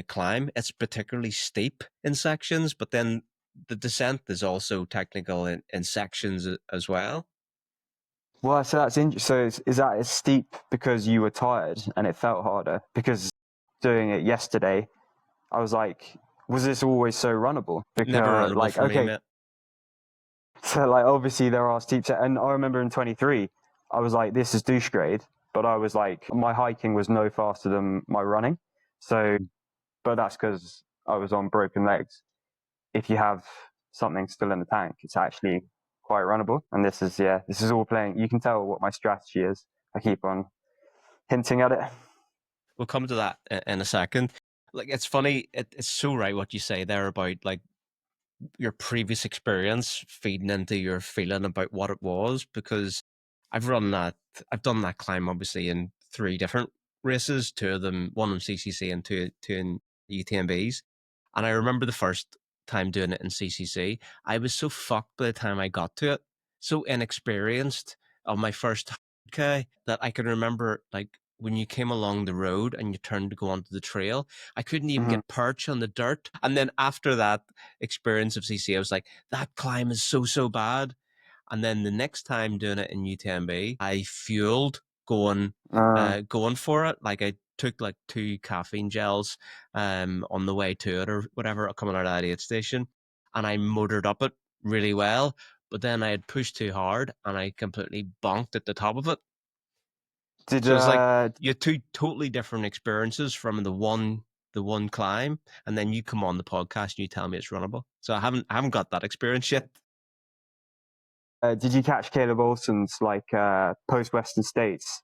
climb. It's particularly steep in sections, but then the descent is also technical in sections as well. Well, so that's interesting. So is that as steep because you were tired and it felt harder? Because doing it yesterday, I was like, was this always so runnable? Never Because runnable for me, mate. So like obviously there are steep and I remember in 23, I was like, this is douche grade, but I was like, my hiking was no faster than my running. So, but that's because I was on broken legs. If you have something still in the tank, it's actually quite runnable. And this is all playing. You can tell what my strategy is. I keep on hinting at it. We'll come to that in a second. Like, it's funny. It's so right what you say there about like your previous experience feeding into your feeling about what it was, because I've done that climb obviously in 3 different races, 2 of them, one in CCC and two in UTMBs. And I remember the first time doing it in CCC, I was so fucked by the time I got to it, so inexperienced on my first K, that I can remember like when you came along the road and you turned to go onto the trail, I couldn't even get perch on the dirt. And then after that experience of CC, I was like, that climb is so bad. And then the next time doing it in UTMB, I fueled going for it. Like I took like 2 caffeine gels on the way to it or whatever, coming out of that aid station, and I motored up it really well. But then I had pushed too hard and I completely bonked at the top of it. So it's like you had 2 totally different experiences from the one climb, and then you come on the podcast and you tell me it's runnable. So I haven't got that experience yet. Did you catch Caleb Olson's like post Western States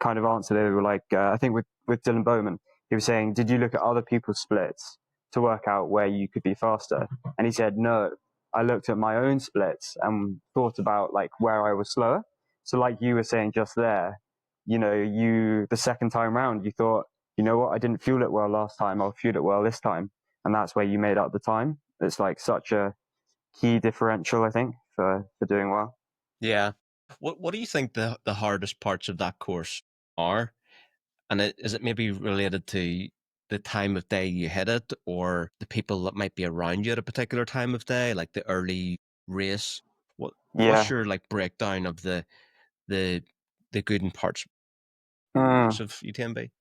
kind of answer? They were like, I think with Dylan Bowman, he was saying, did you look at other people's splits to work out where you could be faster? And he said, no, I looked at my own splits and thought about like where I was slower. So like you were saying just there, the second time round, you thought, you know what, I didn't fuel it well last time, I'll fuel it well this time. And that's where you made up the time. It's like such a key differential, I think, for doing well. Yeah. What do you think the hardest parts of that course are? And is it maybe related to the time of day you hit it, or the people that might be around you at a particular time of day, like the early race? What's Yeah. your like breakdown of the the good and parts Mm. of UTMB?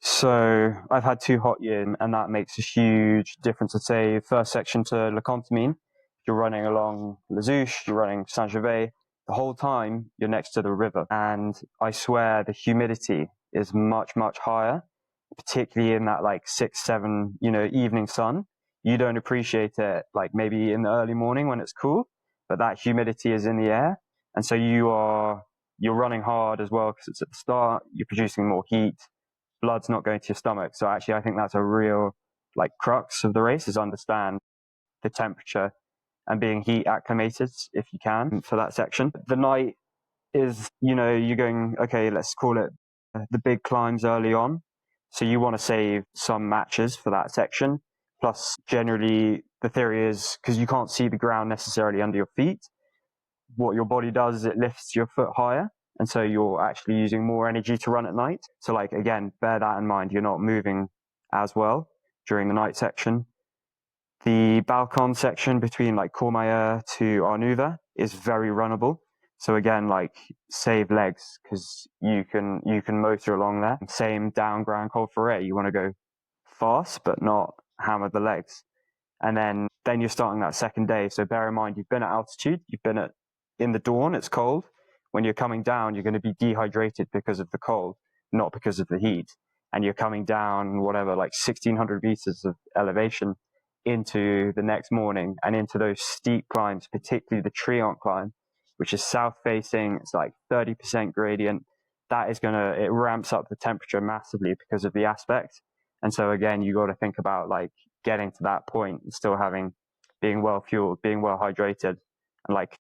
So I've had 2 hot years, and that makes a huge difference. I'd say first section to Le Contamine, you're running along Les Ouches, you're running Saint-Gervais, the whole time you're next to the river. And I swear the humidity is much, much higher, particularly in that like 6, 7, evening sun. You don't appreciate it like maybe in the early morning when it's cool, but that humidity is in the air. And so you're running hard as well because it's at the start, you're producing more heat, blood's not going to your stomach. So actually, I think that's a real like crux of the race is understand the temperature and being heat acclimated if you can for that section. The night is, you're going, okay, let's call it the big climbs early on. So you want to save some matches for that section. Plus, generally, the theory is because you can't see the ground necessarily under your feet, what your body does is it lifts your foot higher. And so you're actually using more energy to run at night. So like, again, bear that in mind. You're not moving as well during the night section. The Balcon section between like Courmayeur to Arnuva is very runnable. So again, like save legs because you can motor along there. Same down Grand Col Ferret. You want to go fast, but not hammer the legs. And then you're starting that second day. So bear in mind, you've been at altitude, you've been in the dawn, it's cold. When you're coming down, you're going to be dehydrated because of the cold, not because of the heat. And you're coming down, whatever, like 1,600 meters of elevation into the next morning and into those steep climbs, particularly the Triant climb, which is south facing. It's like 30% gradient. That is it ramps up the temperature massively because of the aspect. And so again, you got to think about like getting to that point and still being well fueled, being well hydrated, and like,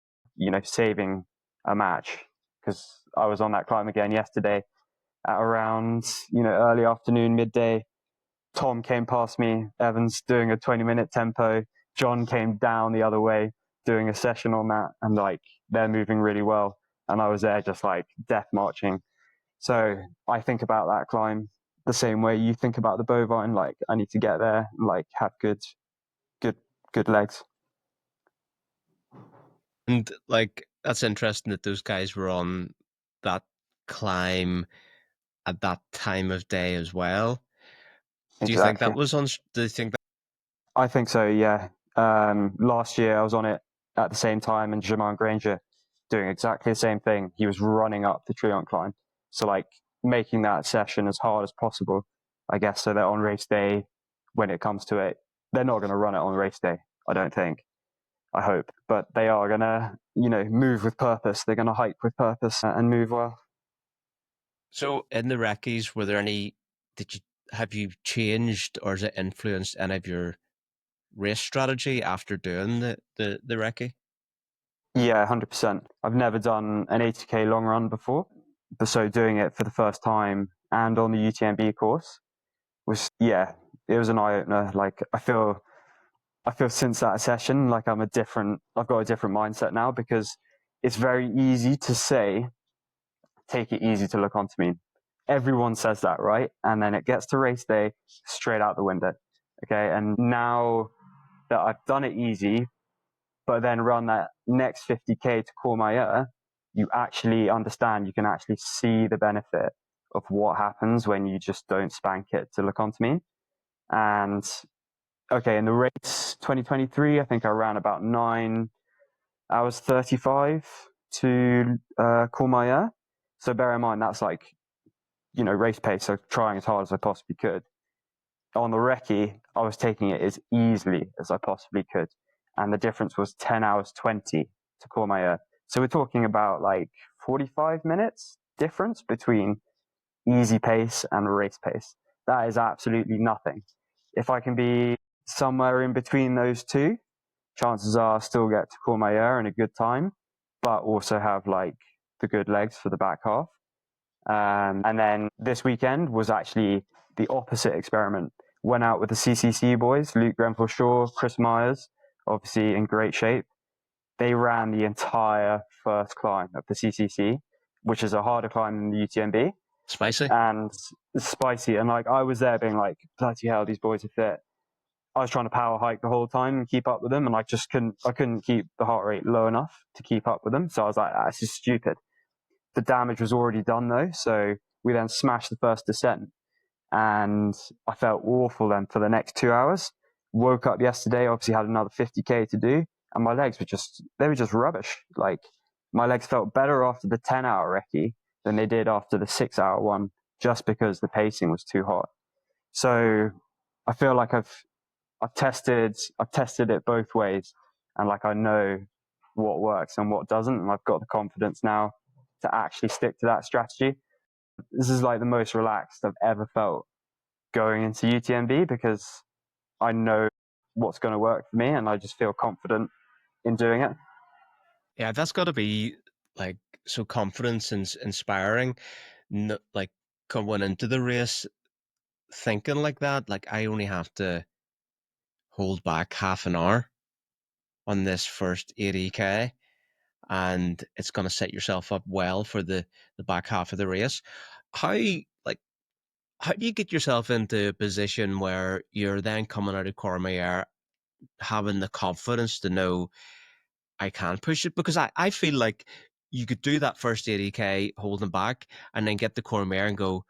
saving a match. Because I was on that climb again yesterday at around, early afternoon, midday. Tom came past me, Evans doing a 20-minute tempo. John came down the other way doing a session on that, and like they're moving really well. And I was there just like death marching. So I think about that climb the same way you think about the bovine. Like I need to get there and like have good legs. And like that's interesting that those guys were on that climb at that time of day as well. Do you think that Exactly. was on? Do you think that? I think so. Yeah. Last year I was on it at the same time, and Germain Granger doing exactly the same thing. He was running up the Triant climb, so like making that session as hard as possible, I guess, so that on race day, when it comes to it, they're not going to run it on race day. I don't think. I hope, but they are going to, move with purpose. They're going to hike with purpose and move well. So in the recce's, were there any? Have you changed, or has it influenced any of your race strategy after doing the recce? Yeah, 100%. I've never done an 80K long run before, but so doing it for the first time and on the UTMB course was, yeah, it was an eye opener. Like I feel since that session, like I've got a different mindset now because it's very easy to say, take it easy to look onto me. Everyone says that, right? And then it gets to race day, straight out the window. Okay. And now that I've done it easy, but then run that next 50K to Courmayeur, you actually understand, you can actually see the benefit of what happens when you just don't spank it to look onto me. And okay, in the race 2023, I think I ran about 9 hours 35 to Courmayeur. So bear in mind, that's like, race pace, so trying as hard as I possibly could. On the recce, I was taking it as easily as I possibly could. And the difference was 10 hours 20 to Courmayeur. So we're talking about like 45 minutes difference between easy pace and race pace. That is absolutely nothing. If I can be somewhere in between those two, chances are I'll still get to Courmayeur in a good time, but also have like the good legs for the back half. And then this weekend was actually the opposite experiment. Went out with the CCC boys, Luke Grenfell-Shaw, Chris Myers, obviously in great shape. They ran the entire first climb of the CCC, which is a harder climb than the UTMB. Spicy. And spicy. And like, I was there being like, bloody hell, these boys are fit. I was trying to power hike the whole time and keep up with them. And I just couldn't keep the heart rate low enough to keep up with them. So I was like, this is stupid. The damage was already done though. So we then smashed the first descent. And I felt awful then for the next 2 hours. Woke up yesterday, obviously had another 50K to do. And my legs were just rubbish. Like, my legs felt better after the 10-hour recce than they did after the 6-hour one, just because the pacing was too hot. So I feel like I've tested it both ways, and like I know what works and what doesn't, and I've got the confidence now to actually stick to that strategy. This is like the most relaxed I've ever felt going into UTMB, because I know what's going to work for me, and I just feel confident in doing it. Yeah, that's got to be like so confidence and inspiring. Like coming into the race thinking like that, like I only have to hold back half an hour on this first 80K, and it's going to set yourself up well for the back half of the race. How like how do you get yourself into a position where you're then coming out of Courmayeur having the confidence to know I can push it? Because I feel like you could do that first 80K holding back and then get the Courmayeur and go,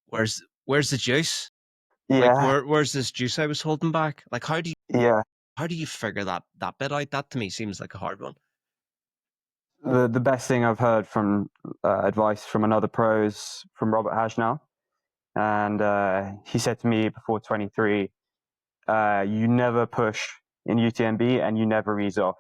where's the juice? Like Yeah, where's this juice I was holding back? Like yeah. how do you figure that bit out? That to me seems like a hard one. The best thing I've heard from advice from another pro is from Robert Hajnal, and he said to me before 23, you never push in UTMB and you never ease off.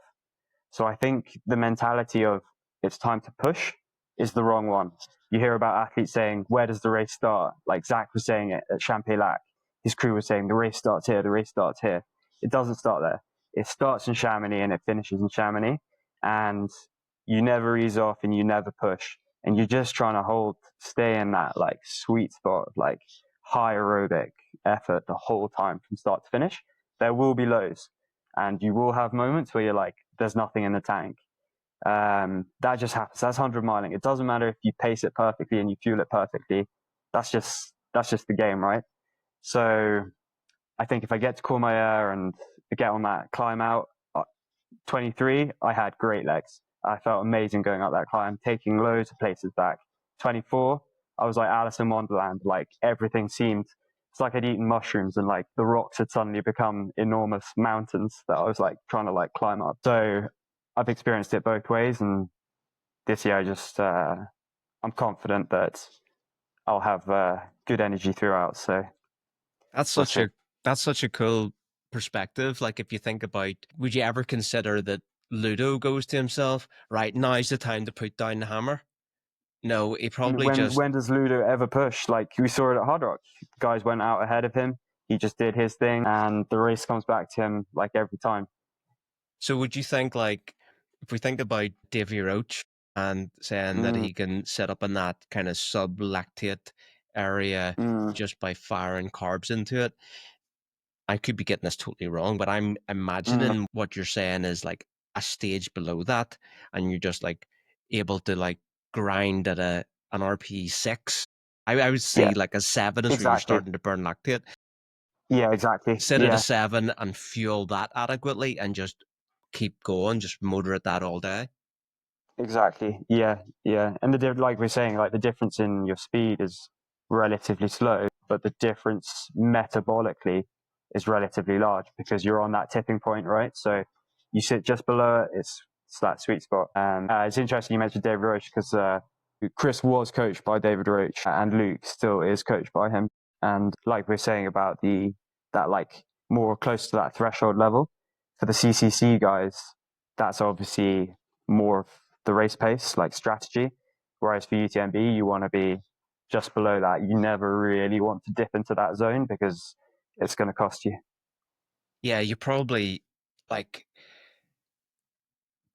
So I think the mentality of it's time to push is the wrong one. You hear about athletes saying, where does the race start? Like Zach was saying it at Champé-Lac. His crew was saying, the race starts here, the race starts here. It doesn't start there. It starts in Chamonix and it finishes in Chamonix. And you never ease off and you never push. And you're just trying to stay in that like sweet spot of like high aerobic effort the whole time from start to finish. There will be lows, and you will have moments where you're like, there's nothing in the tank. That just happens. That's 100 miling. It doesn't matter if you pace it perfectly and you fuel it perfectly. That's just the game, right? So I think if I get to Courmayeur and get on that climb out, 23, I had great legs. I felt amazing going up that climb, taking loads of places back. 24, I was like Alice in Wonderland. Like everything seemed, it's like I'd eaten mushrooms and like the rocks had suddenly become enormous mountains that I was like trying to like climb up. So I've experienced it both ways. And this year I'm confident that I'll have good energy throughout. So That's we'll such see. a cool perspective. Like if you think about, would you ever consider that Ludo goes to himself, right, now's the time to put down the hammer? No, he probably just. When does Ludo ever push? Like we saw it at Hard Rock. Guys went out ahead of him. He just did his thing, and the race comes back to him like every time. So would you think, like, if we think about Davy Roach and saying that Mm, he can set up in that kind of sublactate area mm, just by firing carbs into it? I could be getting this totally wrong, but I'm mm. imagining what you're saying is like a stage below that, and you're just like able to like grind at an RP6. I would Yeah, see like a 7 is where you're exactly. starting to burn lactate. Yeah, exactly. Sit at a Yeah, 7 and fuel that adequately, and just keep going, just motor at that all day. exactly. Yeah, yeah. And like we're saying, like the difference in your speed is relatively slow, but the difference metabolically is relatively large because you're on that tipping point, right? So you sit just below it. It's that sweet spot. And it's interesting you mentioned David Roach because Chris was coached by David Roach and Luke still is coached by him. And like we're saying about that like more close to that threshold level for the CCC guys, that's obviously more of the race pace, like strategy. Whereas for UTMB, you want to be just below that. You never really want to dip into that zone because it's going to cost you. Yeah, you probably like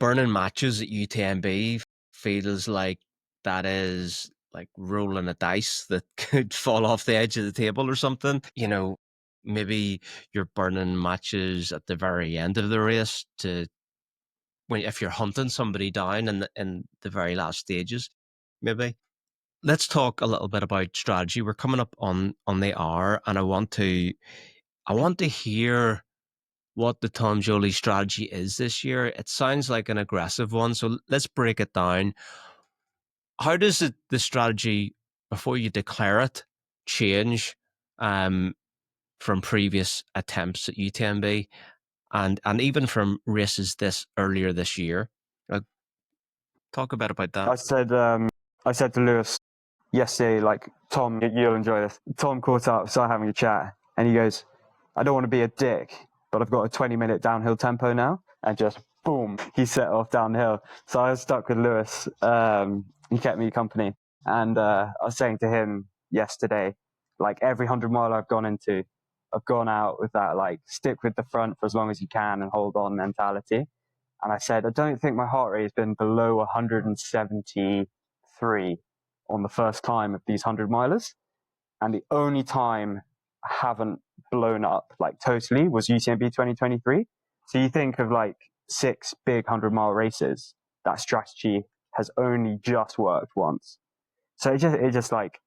burning matches at UTMB feels like that is like rolling a dice that could fall off the edge of the table or something. You know, maybe you're burning matches at the very end of the race to when if you're hunting somebody down in the very last stages, maybe. Let's talk a little bit about strategy. We're coming up on the hour, and I want to hear what the Tom Joly strategy is this year. It sounds like an aggressive one, so let's break it down. How does the strategy before you declare it change from previous attempts at UTMB and even from races this earlier this year? Talk a bit about that. I said to Lewis yesterday, like, Tom, you'll enjoy this. Tom caught up, started having a chat, and he goes, I don't want to be a dick, but I've got a 20-minute downhill tempo now, and just boom, he set off downhill. So I was stuck with Lewis. He kept me company, and I was saying to him yesterday, like, every 100 mile I've gone out with that, like, stick with the front for as long as you can and hold on mentality. And I said, I don't think my heart rate has been below 173 on the first climb of these 100 milers. And the only time I haven't blown up like totally was UTMB 2023. So you think of like 6 big 100-mile races, that strategy has only just worked once. So it just like,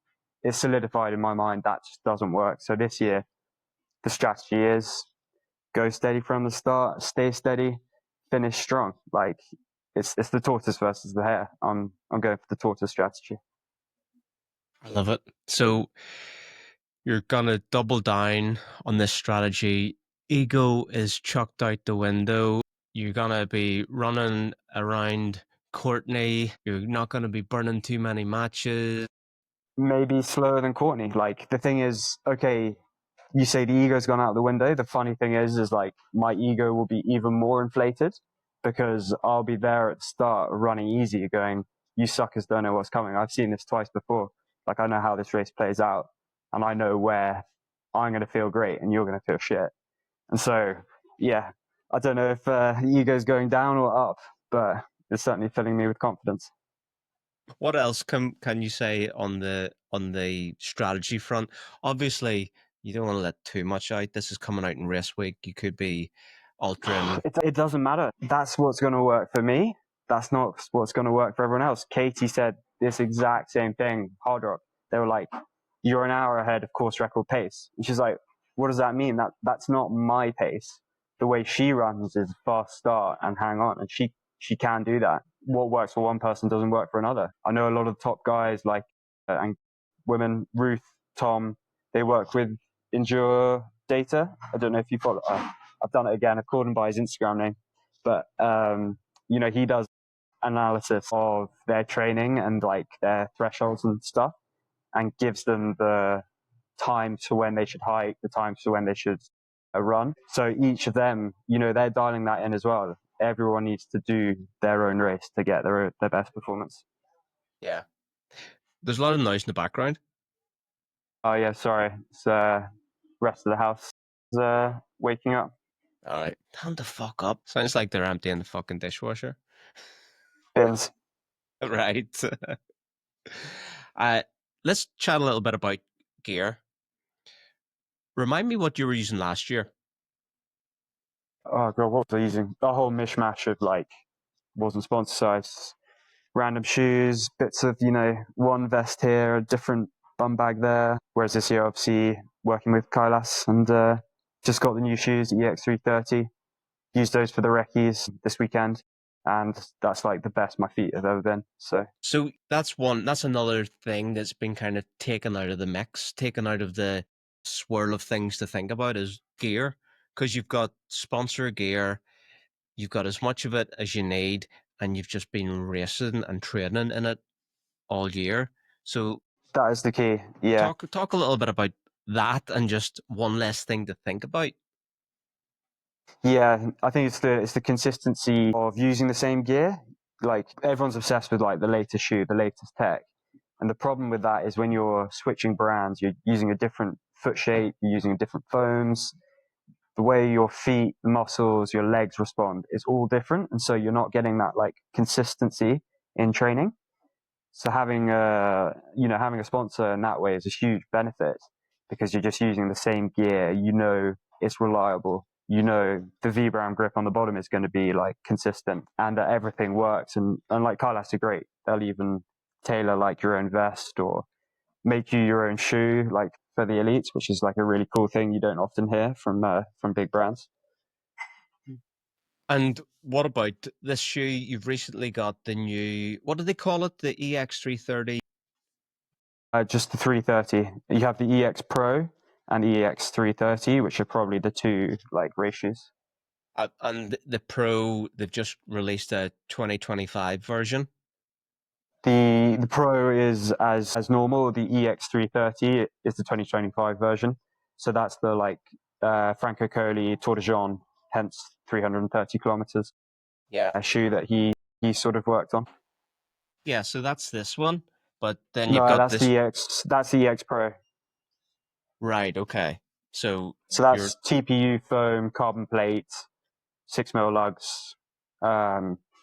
it's solidified in my mind that just doesn't work. So this year, the strategy is go steady from the start, stay steady, finish strong. Like it's the tortoise versus the hare. I'm going for the tortoise strategy. I love it. So you're gonna double down on this strategy. Ego is chucked out the window. You're gonna be running around Courtney. You're not gonna be burning too many matches. Maybe slower than Courtney. Like the thing is, okay, you say the ego's gone out the window. The funny thing is like my ego will be even more inflated because I'll be there at the start running easy going, you suckers don't know what's coming. I've seen this twice before. Like I know how this race plays out and I know where I'm going to feel great and you're going to feel shit. And so, yeah, I don't know if the ego's going down or up, but it's certainly filling me with confidence. What else can you say on the strategy front? Obviously, you don't want to let too much out. This is coming out in race week. You could be altering. It doesn't matter. That's what's going to work for me. That's not what's going to work for everyone else. Katie said this exact same thing, Hard Rock. They were like, you're an hour ahead of course record pace. And she's like, what does that mean? That's not my pace. The way she runs is fast start and hang on. And she can do that. What works for one person doesn't work for another. I know a lot of the top guys like, and women, Ruth, Tom, they work with Endure data. I don't know if you follow. I've done it again. I've called him by his Instagram name, but he does analysis of their training and like their thresholds and stuff, and gives them the time to when they should hike, the time to when they should run. So each of them, they're dialing that in as well. Everyone needs to do their own race to get their best performance. Yeah, there's a lot of noise in the background. Oh yeah, sorry. It's rest of the house is waking up. All right, time the fuck up. Sounds like they're emptying the fucking dishwasher. Bins. Right. uh, let's chat a little bit about gear. Remind me what you were using last year. Oh god, what was I using? A whole mishmash of like wasn't sponsored size, random shoes, bits of one vest here, a different bum bag there. Whereas this year, obviously working with Kailas and just got the new shoes, the EX330. Used those for the recce's this weekend, and that's like the best my feet have ever been. So that's another thing that's been kind of taken out of the mix, taken out of the swirl of things to think about is gear. Because you've got sponsor gear, you've got as much of it as you need, and you've just been racing and training in it all year. So that is the key. Yeah. talk a little bit about that and just one less thing to think about. Yeah, I think it's the consistency of using the same gear. Like everyone's obsessed with like the latest shoe, the latest tech. And the problem with that is when you're switching brands, you're using a different foot shape, you're using different foams. the way your feet, muscles, your legs respond is all different, and so you're not getting that like consistency in training. So having a sponsor in that way is a huge benefit because you're just using the same gear. You know it's reliable. You know the vibram grip on the bottom is going to be like consistent, and that everything works. And like Kailas are great. They'll even tailor like your own vest or make you your own shoe, like for the elites, which is like a really cool thing you don't often hear from big brands. And what about this shoe? You've recently got the new, what do they call it? The EX330? Just the 330. You have the EX Pro and EX 330, which are probably the two like race shoes. And the Pro, they've just released a 2025 version. The Pro is as normal. The EX 330 is the 2025 version. So that's the like Franco Colli Tour de Jean, hence 330 kilometers. Yeah. A shoe that he sort of worked on. Yeah, so that's this one. But then you've No, got that's this. the EX. That's the EX Pro. Right, okay. So that's TPU foam, carbon plate, 6mm lugs,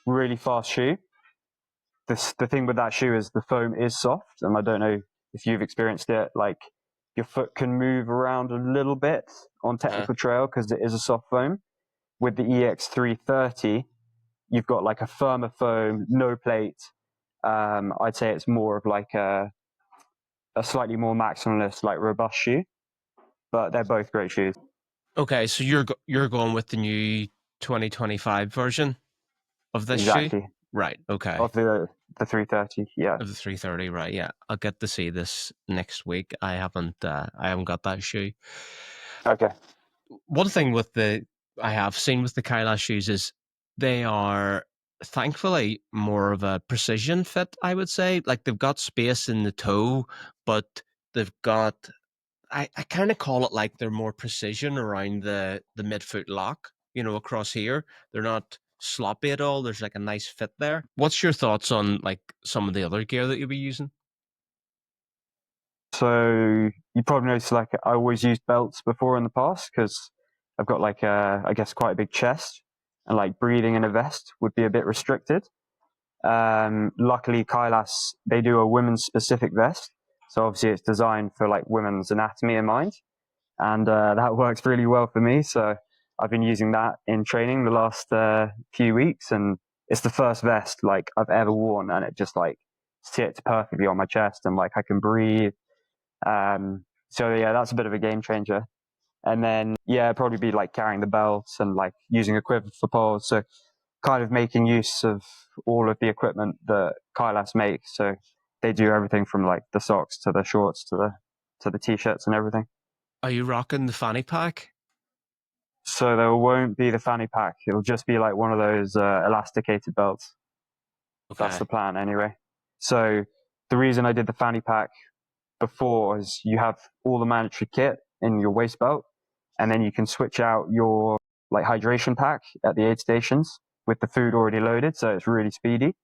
really fast shoe. The thing with that shoe is the foam is soft, and I don't know if you've experienced it. Like your foot can move around a little bit on technical trail because it is a soft foam. With the EX330, you've got like a firmer foam, no plate. I'd say it's more of like a slightly more maximalist, like robust shoe, but they're both great shoes. Okay, so you're going with the new 2025 version of this shoe? Exactly. Right, okay. Of the 330, yeah. Of the 330, right, yeah. I'll get to see this next week. I haven't got that shoe. Okay. One thing I have seen with the Kailas shoes is they are thankfully more of a precision fit, I would say. Like they've got space in the toe, but they've got, I kind of call it like they're more precision around the midfoot lock, across here. They're not sloppy at all. There's like a nice fit there. What's your thoughts on like some of the other gear that you'll be using? So you probably noticed like I always used belts before in the past because I've got like I guess quite a big chest, and like breathing in a vest would be a bit restricted. Luckily, Kailas, they do a women's specific vest, so obviously it's designed for like women's anatomy in mind, and that works really well for me. So I've been using that in training the last few weeks, and it's the first vest like I've ever worn, and it just like sits perfectly on my chest, and like I can breathe. So yeah, that's a bit of a game changer. And then yeah, probably be like carrying the belts and like using a quiver for poles. So kind of making use of all of the equipment that Kailas make. So they do everything from like the socks to the shorts to the t-shirts and everything. Are you rocking the fanny pack? So there won't be the fanny pack. It'll just be like one of those elasticated belts. Okay. That's the plan anyway. So the reason I did the fanny pack before is you have all the mandatory kit in your waist belt, and then you can switch out your like hydration pack at the aid stations with the food already loaded, so it's really speedy.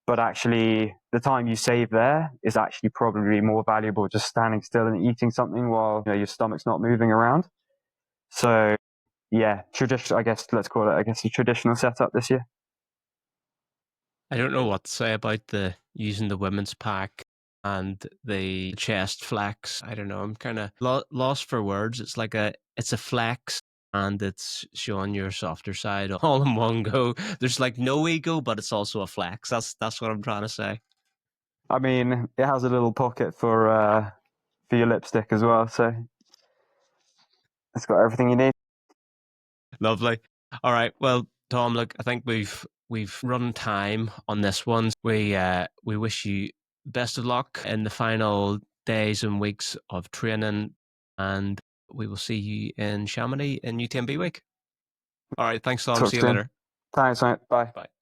But actually, the time you save there is actually probably more valuable just standing still and eating something while your stomach's not moving around. So yeah, traditional. I guess let's call it. I guess a traditional setup this year. I don't know what to say about the using the women's pack and the chest flex. I don't know. I'm kind of lost for words. It's a flex and it's showing your softer side all in one go. There's like no ego, but it's also a flex. That's what I'm trying to say. I mean, it has a little pocket for your lipstick as well, so it's got everything you need. Lovely. All right. Well, Tom, look, I think we've run time on this one. We wish you best of luck in the final days and weeks of training, and we will see you in Chamonix in UTMB week. All right. Thanks, Tom. Talk See you soon. later. Thanks, mate. Bye. Bye.